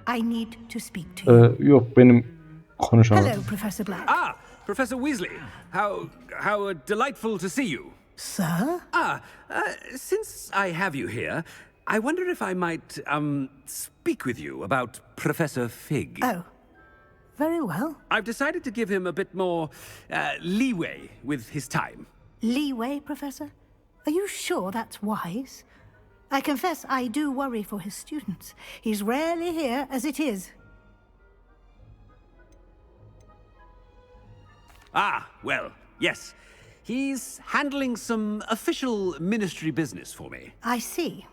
I need to speak to you. Yok benim konuşamam. Hello, Professor Black. Ah, Professor Weasley. How delightful to see you. Sir? Since I have you here, I wonder if I might, speak with you about Professor Fig. Oh, very well. I've decided to give him a bit more, leeway with his time. Leeway, Professor? Are you sure that's wise? I confess I do worry for his students. He's rarely here as it is. Ah, well, yes. He's handling some official ministry business for me. I see.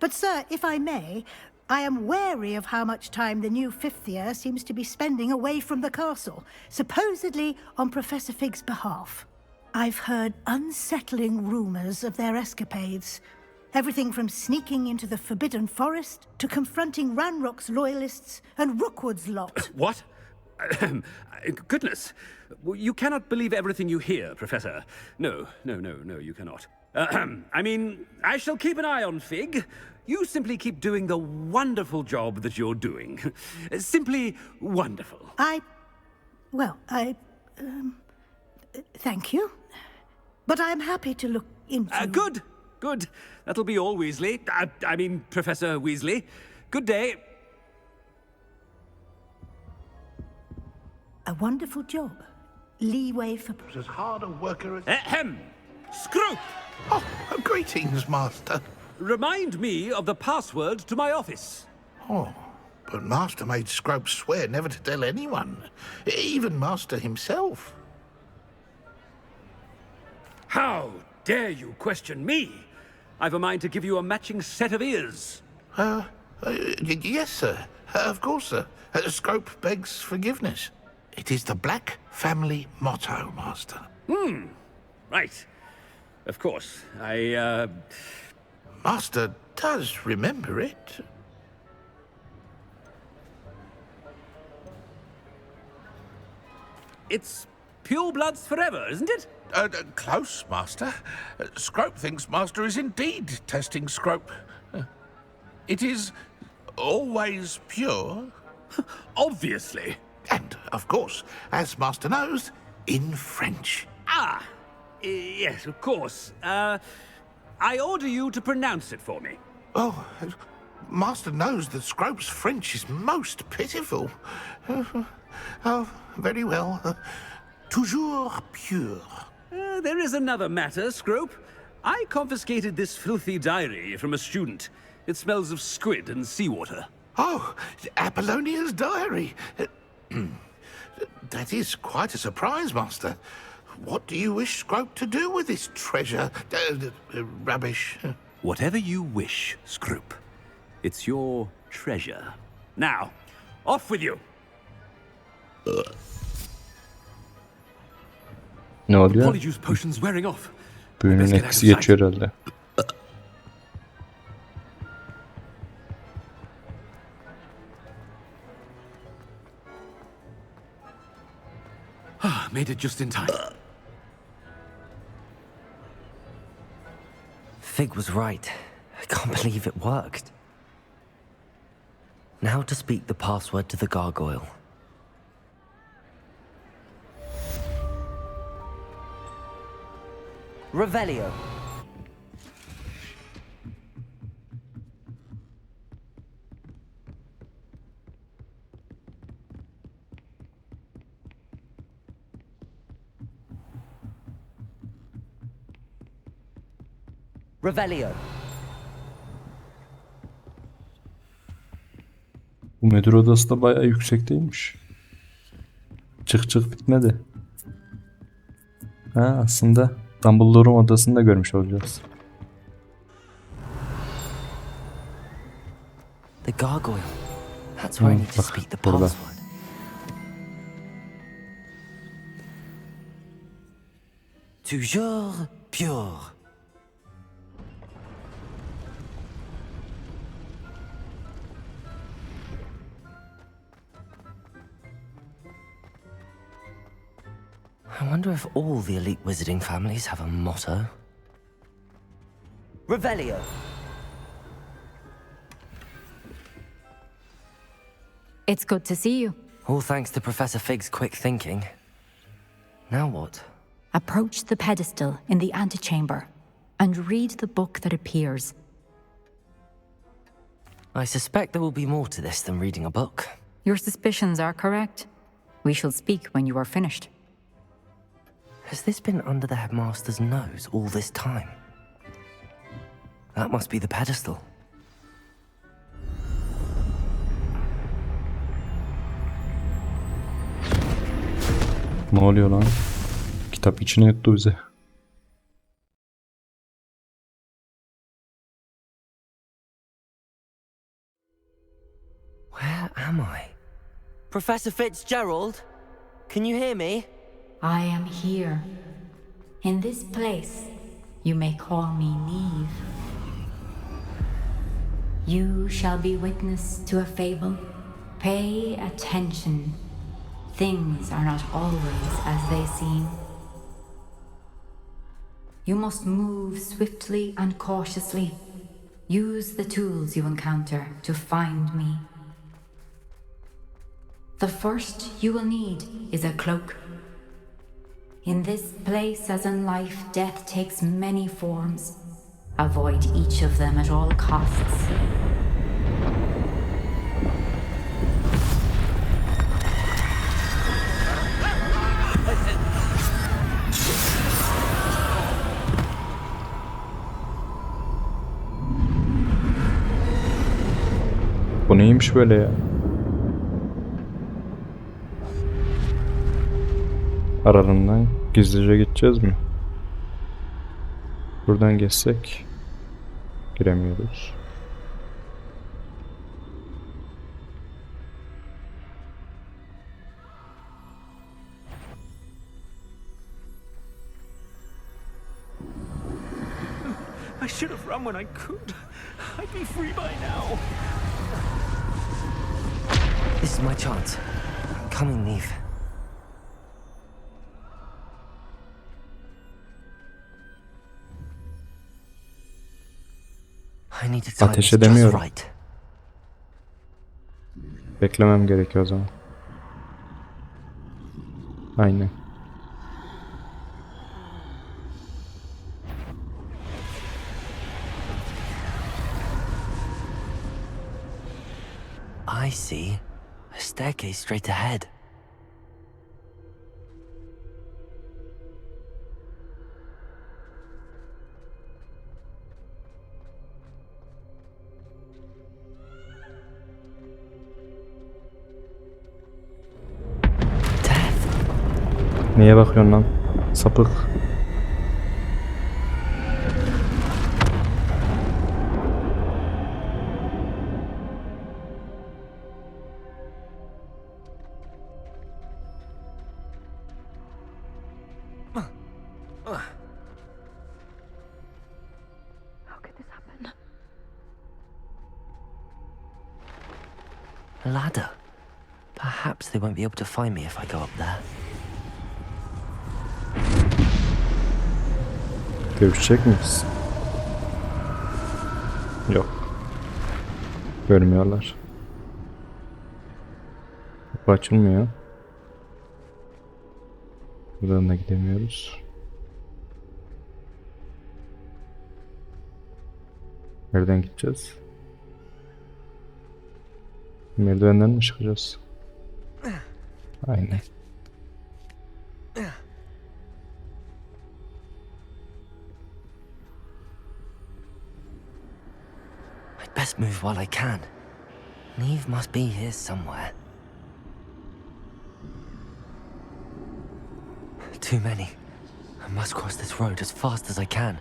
But, sir, if I may, I am wary of how much time the new fifth year seems to be spending away from the castle, supposedly on Professor Fig's behalf. I've heard unsettling rumors of their escapades. Everything from sneaking into the Forbidden Forest to confronting Ranrock's loyalists and Rookwood's lot. What? Goodness. You cannot believe everything you hear, Professor. No, you cannot. I mean, I shall keep an eye on Fig. You simply keep doing the wonderful job that you're doing. Simply wonderful. Thank you. But I'm happy to look into... Good. That'll be all, Weasley. I mean, Professor Weasley. Good day. A wonderful job. Leeway for... As hard a worker as... Ahem! Scroop! Oh, greetings, Master. Remind me of the password to my office. Oh, but Master made Scrope swear never to tell anyone, even Master himself. How dare you question me? I've a mind to give you a matching set of ears. Yes, sir. Of course, sir. Scrope begs forgiveness. It is the Black family motto, Master. Right. Of course. Master does remember it. It's pure bloods forever, isn't it? Close, Master. Scrope thinks Master is indeed testing Scrope. It is always pure. Obviously. And, of course, as Master knows, in French. Yes, of course. I order you to pronounce it for me. Oh, Master knows that Scrope's French is most pitiful. Oh, very well. Toujours pure. There is another matter, Scrope. I confiscated this filthy diary from a student. It smells of squid and seawater. Oh, Apollonia's diary. That is quite a surprise, Master. What do you wish Scrope to do with this treasure? Rubbish. Whatever you wish, Scrope. It's your treasure. Now, off with you. Ne oluyor? Polyjuice potion's wearing off. Büyünün etkisi geçiyor herhalde. Made it just in time. Fig was right. I can't believe it worked. Now to speak the password to the gargoyle. Revelio. Revelio. Bu müdür odası da bayağı yüksek değilmiş. Çık bitmedi. Ha, aslında Dumbledore'un odasını da görmüş olacağız. The gargoyle. That's where I need to speak the password. Toujours pure. I wonder if all the elite wizarding families have a motto. Revelio. It's good to see you. All thanks to Professor Fig's quick thinking. Now what? Approach the pedestal in the antechamber and read the book that appears. I suspect there will be more to this than reading a book. Your suspicions are correct. We shall speak when you are finished. Has this been under the headmaster's nose all this time? That must be the pedestal. Ne oluyor lan? Kitap içine yuttu bize. Where am I? Professor Fitzgerald? Can you hear me? I am here. In this place, you may call me Neve. You shall be witness to a fable. Pay attention. Things are not always as they seem. You must move swiftly and cautiously. Use the tools you encounter to find me. The first you will need is a cloak. In this place, as in life, death takes many forms. Avoid each of them at all costs. Bu neymiş böyle ya? Aralarından gizlice gideceğiz mi? Buradan geçsek giremiyoruz. I should have run when I could. I'd be free by now. This is my chance. I'm coming, Neve. I need to time Ateş this just edemiyorum. right. Beklemem gerekiyor o zaman. Aynen. I see a staircase straight ahead. Neye bakıyorsun lan? Sapık. A ladder. Perhaps they won't be able to find me if I go up there. Görüşecek miyiz? Yok. Görmüyorlar. Kapı açılmıyor. Buradan da gidemiyoruz. Nereden gideceğiz? Merdivenden mi çıkacağız? Aynen. I'd best move while I can. Neve must be here somewhere. Too many. I must cross this road as fast as I can.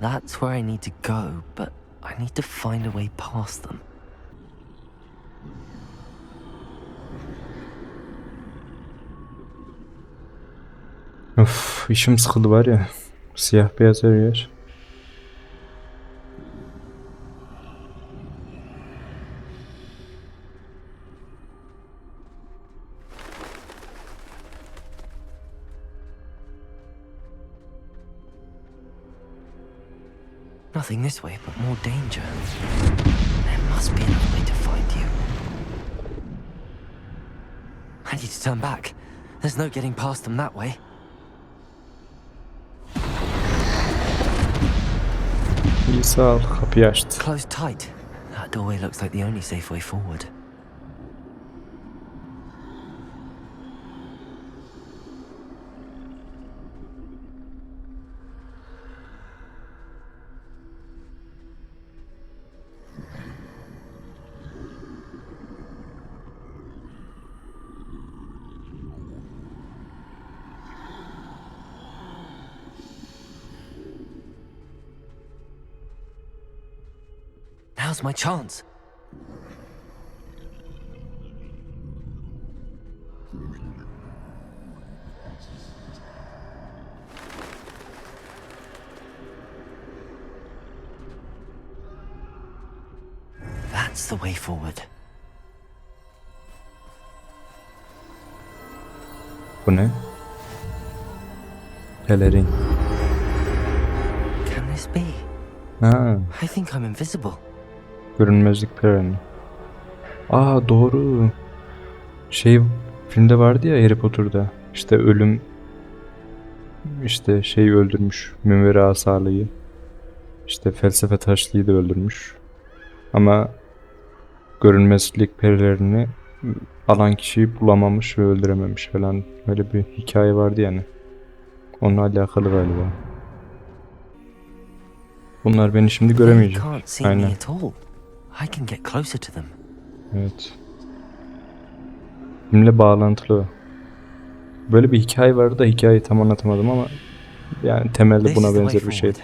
That's where I need to go, but I need to find a way past them. Of, işim sıkıldı var ya. Siyah beyaz her yer. Nothing this way, but more danger. There must be another way to find you. I need to turn back. There's no getting past them that way. İyi sağ ol, kapıyı açtı. Closed tight. That doorway looks like the only safe way forward. Now's my chance. That's the way forward. Bu ne? Pelerin. Can this be? Ha, I think I'm invisible. görünmezlik pelerini. Aa doğru. Şey filmde vardı ya Harry Potter'da. İşte ölüm işte şeyi öldürmüş. Münveri Asalıyı. İşte felsefe taşlıyı da öldürmüş. Ama görünmezlik perilerini alan kişiyi bulamamış ve öldürememiş falan. Öyle bir hikaye vardı yani. Onunla alakalı galiba. Bunlar beni şimdi göremeyecek. Aynen. I can get closer to them. Evet. Benimle bağlantılı. Böyle bir hikaye vardı da hikayeyi tam anlatamadım ama yani temelde buna benzer bir şeydi.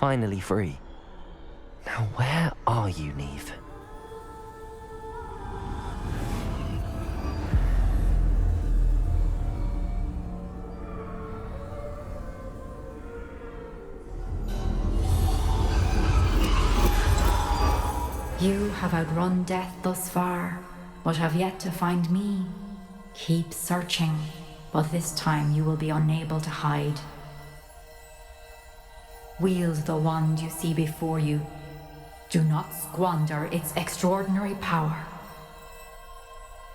Finally free. Now where are you, Neve? You have outrun death thus far, but have yet to find me. Keep searching, but this time you will be unable to hide. Wield the wand you see before you. Do not squander its extraordinary power.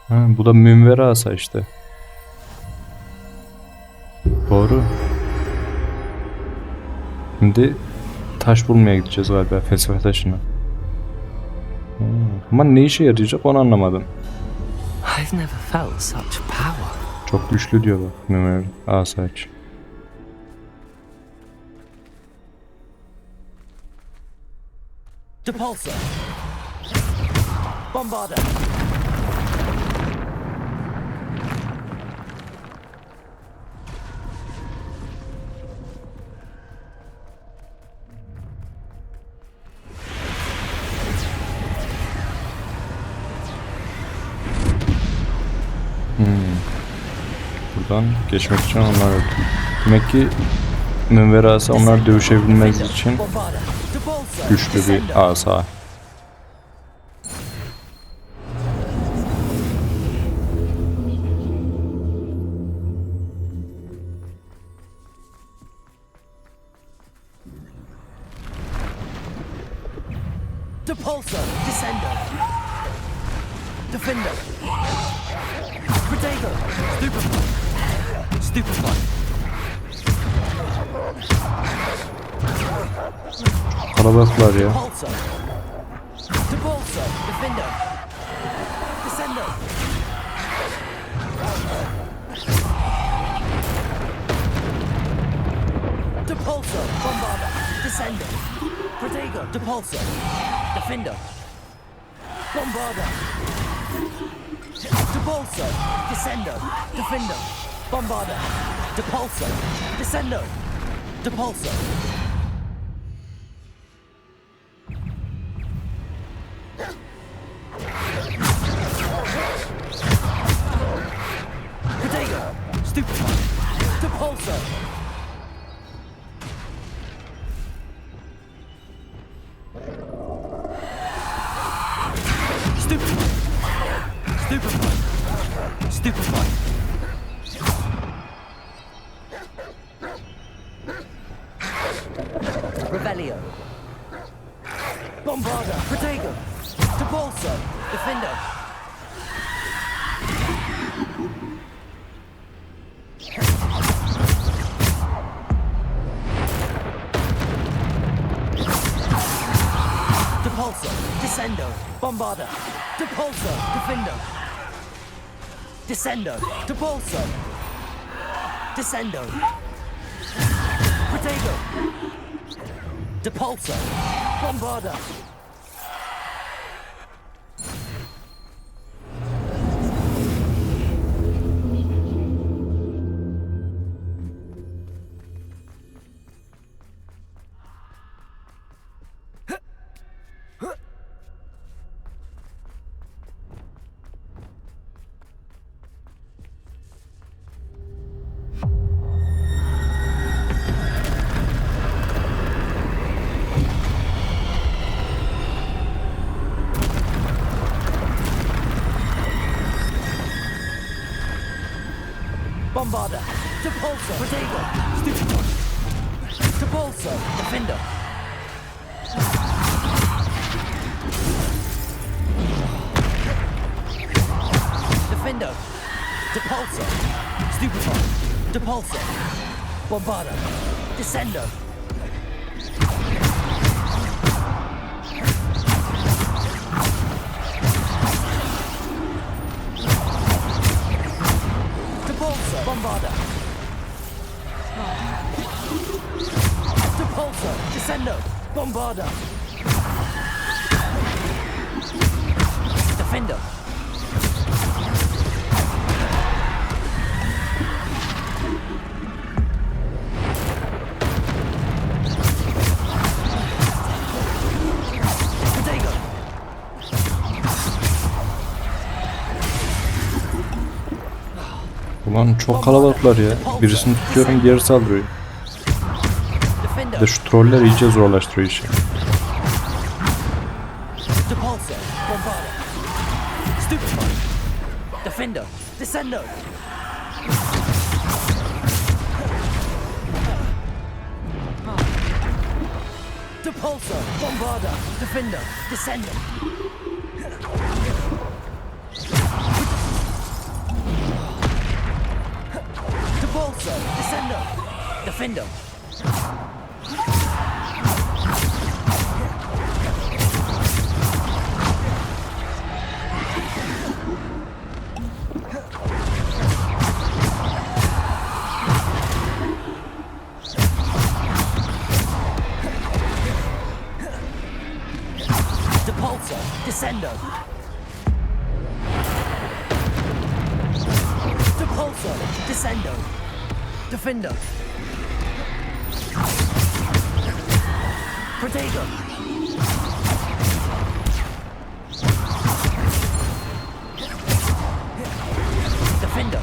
Ha, bu da münveri asa işte. Doğru. Şimdi taş bulmaya gideceğiz galiba, felsefe taşına. Ama ne işe yarayacak onu anlamadım. I've never felt such power. Çok güçlü diyor bak münveri asa için. Depulsor. Bombarder. Buradan geçmek için onlar öldü. Demek ki münveri asa onlar dövüşebilmez için güçlü bir asa. Depulsor. Descender. Defender. Protego. Stupefy. Kalabalıklar ya. Depulsor. Defender. Descender. Depulsor. Bombarder. Descender. Protego. Depulsor. Defender. Bombarder. Depulsor. Descender. Defender. Bombarder. Depulsor. Descender. Depulsor. Protego. Stupefy. Depulsor. Stupefy. Revelio. Bombarder. Protego. Depulso. Defender. Depulso. Descendo. Bombarder. Depulso. Defender. Descendo. Depulso. Descendo. Protego. Depulso. Bombarder. Bombarder. Depulso. Protego. Stupidon. Depulso. Defender. Defender. Depulso. Stupidon. Depulso. Bombarder. Descendo. Bombarder. Depulso. Descendo. Bombarder. Defender. Protego. Ulan çok kalabalıklar ya. Birisini tutuyorum, diğeri saldırıyor. Bir de şu troller iyice zorlaştırıyor işi. Depulso. Bombarder. Stupefy. Defender. Descendo. Depulso. Bombarder. Defender. Descendo. Depulso. Descendo. Defender. Depulso. Descendo. Depulso. Descendo. Defender. Protego. Defender.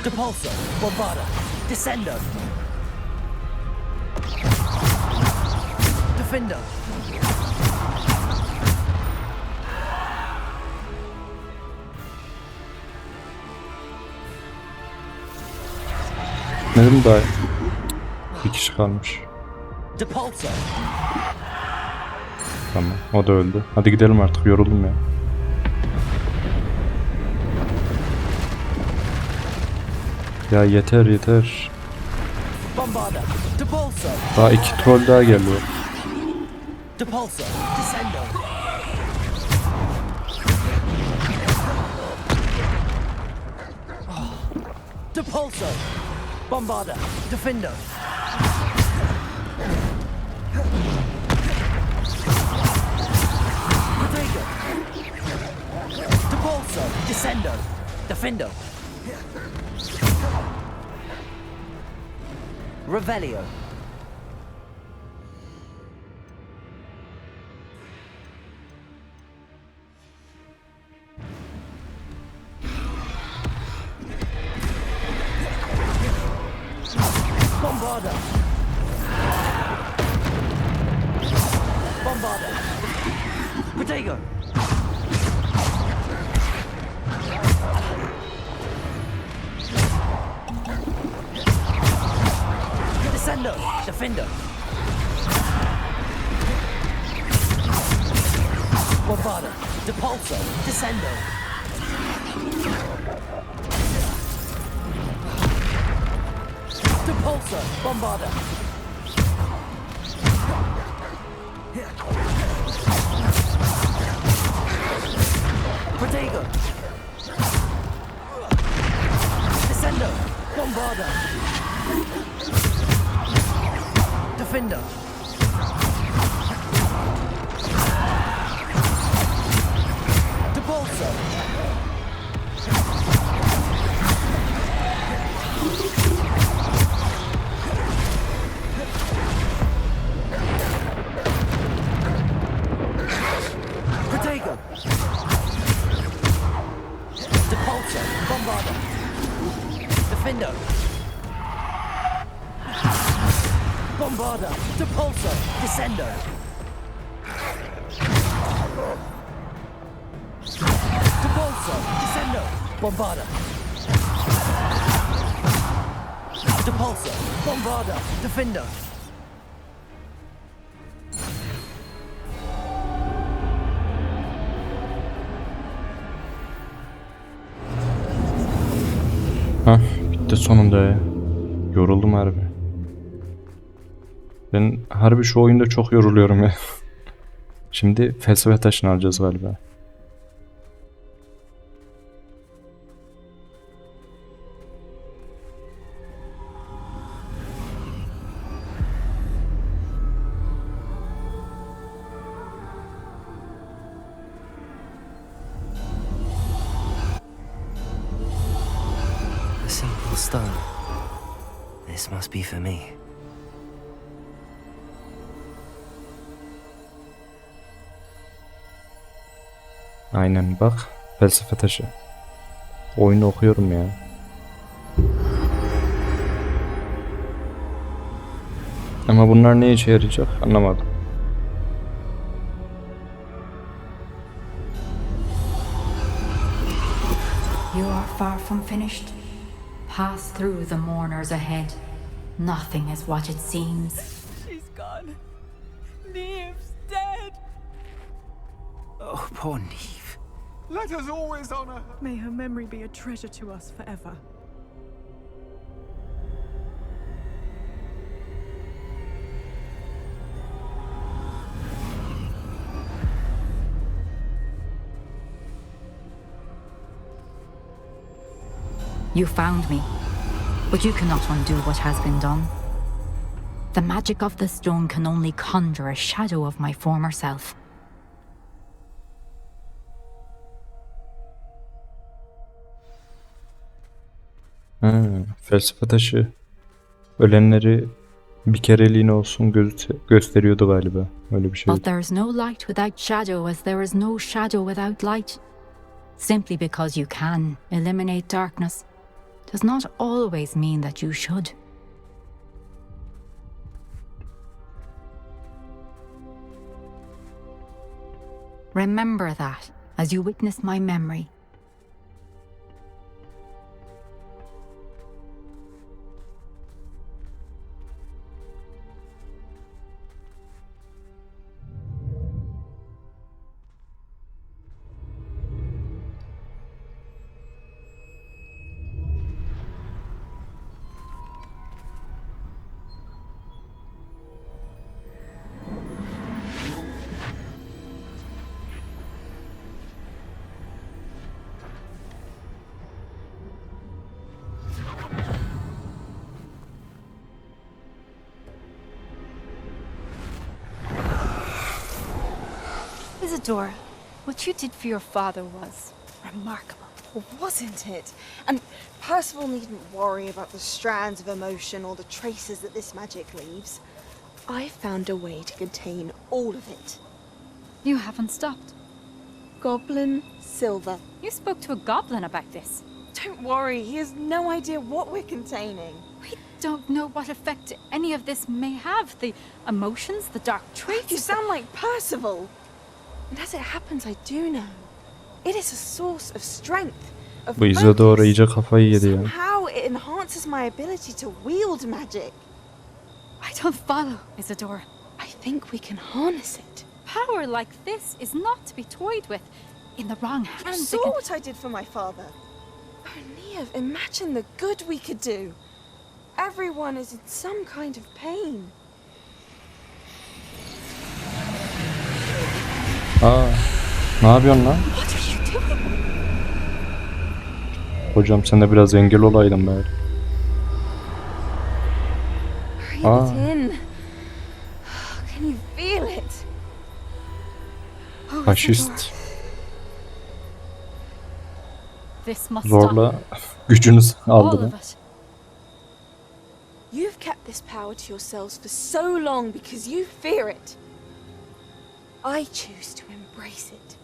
Depulso. Bombarder. Descendo. Defender. Nedim daha bir kişi kalmış. Depulso. Tamam, o da öldü. Hadi gidelim artık, yoruldum ya. Ya yeter yeter. Bombarder. Depulso. Daha 2 troll daha geliyor. Depulso. Descendo. Depulso. Bombarder. Defender. Protego. Depulso. Descendo. Defender. Revelio. Bombarder. Bombarder. Protego. Descendo, defender. Bombarda, depulso, descendo. Depulso, bombarda. Protego. Descendo, bombarda. Defender. Depulso. Protego. Depulso, bombarda. Defender. Bombarda, depulso, descendo. Depulso, descendo, bombarda. Depulso, bombarda, defender. Hah, bitti sonunda ya. Yoruldum harbi. Ben harbi şu oyunda çok yoruluyorum ya. Şimdi felsefe taşını alacağız galiba. A simple stone. This must be for me. Aynen bak. Felsefe taşı. Oyunu okuyorum ya. Ama bunlar ne işe yarayacak anlamadım. You are far from finished. Pass through the mourners ahead. Nothing is what it seems. She's gone. Neve's dead. Oh, poor Neve. Let us always honor her. May her memory be a treasure to us forever. You found me, but you cannot undo what has been done. The magic of the stone can only conjure a shadow of my former self. Felsefe taşı ölenleri bir kereliğine olsun gösteriyordu galiba. Öyle bir şey. But there is no light without shadow, as there is no shadow without light. Simply because you can eliminate darkness does not always mean that you should. Remember that as you witness my memory. Isadora, what you did for your father was remarkable, wasn't it? And Percival needn't worry about the strands of emotion or the traces that this magic leaves. I found a way to contain all of it. You haven't stopped. Goblin Silver. You spoke to a goblin about this. Don't worry, he has no idea what we're containing. We don't know what effect any of this may have. The emotions, the dark traits. You sound like Percival. And as it happens, I do know. It is a source of strength, of Bu Isadora iyice kafayı yedi ya. Somehow it enhances my ability to wield magic. I don't follow, Isadora. I think we can harness it. Power like this is not to be toyed with. In the wrong You hands, saw what I did for my father. Oh, Neve, imagine the good we could do. Everyone is in some kind of pain. Aa, ne yapıyorsun lan? What are you doing? Hocam sen de biraz engel olaydın bari. Breathe it in. Can you feel it? Oh, Faşist. This must Zorla stop. gücünü All aldı. of it. You've kept this power to yourselves for so long because you fear it. I choose to embrace it.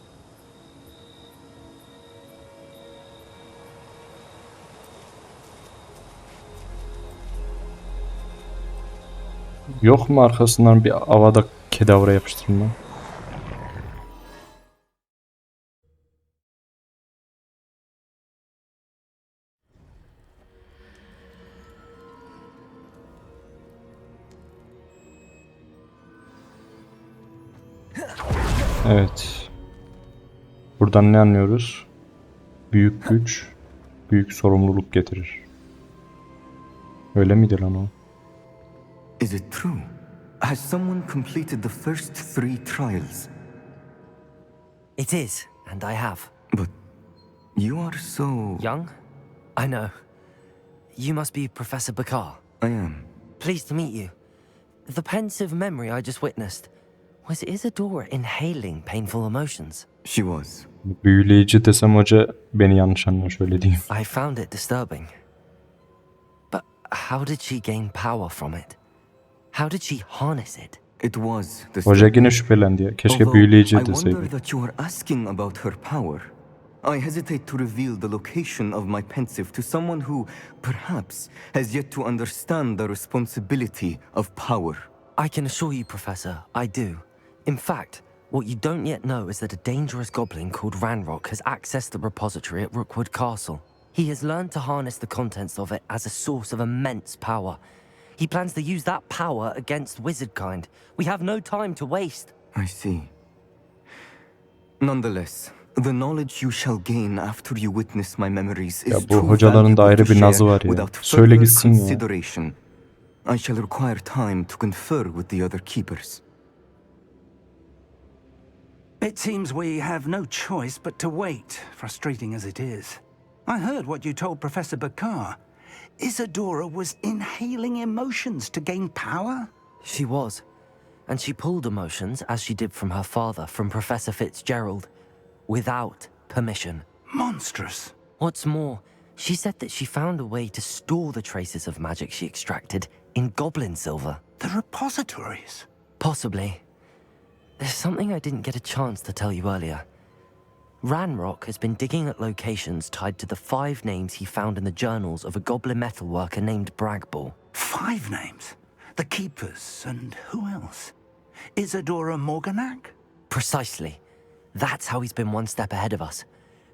Yok mu arkasından bir avada kedavra yapıştırma? Evet. Buradan ne anlıyoruz? Büyük güç, büyük sorumluluk getirir. Öyle miydi lan o? Is it true? Has someone completed the first 3 trials? It is, and I have. But you are so... Young? I know. You must be Professor Bakar. I am. Pleased to meet you. The pensive memory I just witnessed. Was Isadora inhaling painful emotions? She was. Büyüleyici desem hoca beni yanlış anlar, şöyle diyeyim. I found it disturbing. But how did she gain power from it? How did she harness it? It was the... Hoca yine şüphelendi ya. Keşke Although büyüleyici I wonder deseydi. that you are asking about her power. I hesitate to reveal the location of my pensive to someone who, perhaps, has yet to understand the responsibility of power. I can assure you, Professor, I do. In fact, what you don't yet know is that a dangerous goblin called Ranrock has accessed the repository at Rookwood Castle. He has learned to harness the contents of it as a source of immense power. He plans to use that power against wizardkind. We have no time to waste. I see. Nonetheless, the knowledge you shall gain after you witness my memories Ya is bu too hocaların da valuable ayrı to bir nazı share var ya. without Söyle further gitsin ya. consideration. I shall require time to confer with the other keepers. It seems we have no choice but to wait, frustrating as it is. I heard what you told Professor Bakar. Isadora was inhaling emotions to gain power? She was. And she pulled emotions, as she did from her father, from Professor Fitzgerald, without permission. Monstrous. What's more, she said that she found a way to store the traces of magic she extracted in goblin silver. The repositories? Possibly. There's something I didn't get a chance to tell you earlier. Ranrock has been digging at locations tied to the 5 names he found in the journals of a goblin metalworker named Bragball. 5 names? The Keepers, and who else? Isadora Morganac? Precisely. That's how he's been one step ahead of us.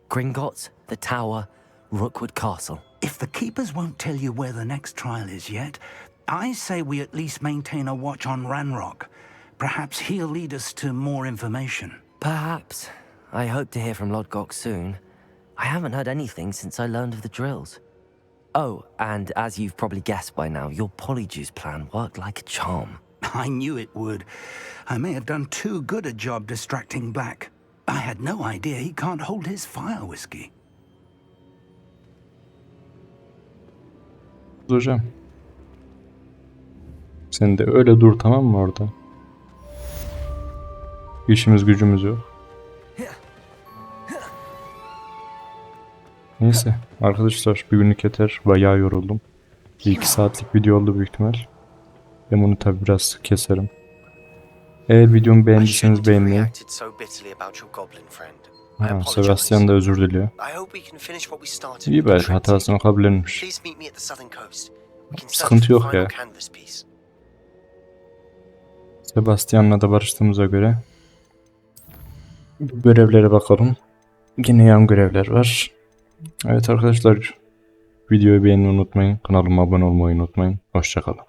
Gringotts, the Tower, Rookwood Castle. If the Keepers won't tell you where the next trial is yet, I say we at least maintain a watch on Ranrock. Perhaps he'll lead us to more information. Perhaps. I hope to hear from Lodgok soon. I haven't heard anything since I learned of the drills. Oh, and as you've probably guessed by now, your Polyjuice plan worked like a charm. I knew it would. I may have done too good a job distracting Black. I had no idea he can't hold his fire whiskey. Hocam. Sen de öyle dur, tamam mı orada? İşimiz gücümüz yok. Neyse arkadaşlar, bugünlük yeter. Bayağı yoruldum. 2 saatlik video oldu büyük ihtimal. Ben bunu tabi biraz keserim. Eğer videomu beğendiyseniz beğenmeyi. Ha, Sebastian da özür diliyor. İyi bari, hatasını kabullenmiş. Sıkıntı yok ya. Sebastian'la da barıştığımıza göre görevlere bakalım. Yine yan görevler var. Evet arkadaşlar, videoyu beğenmeyi unutmayın. Kanalıma abone olmayı unutmayın. Hoşça kalın.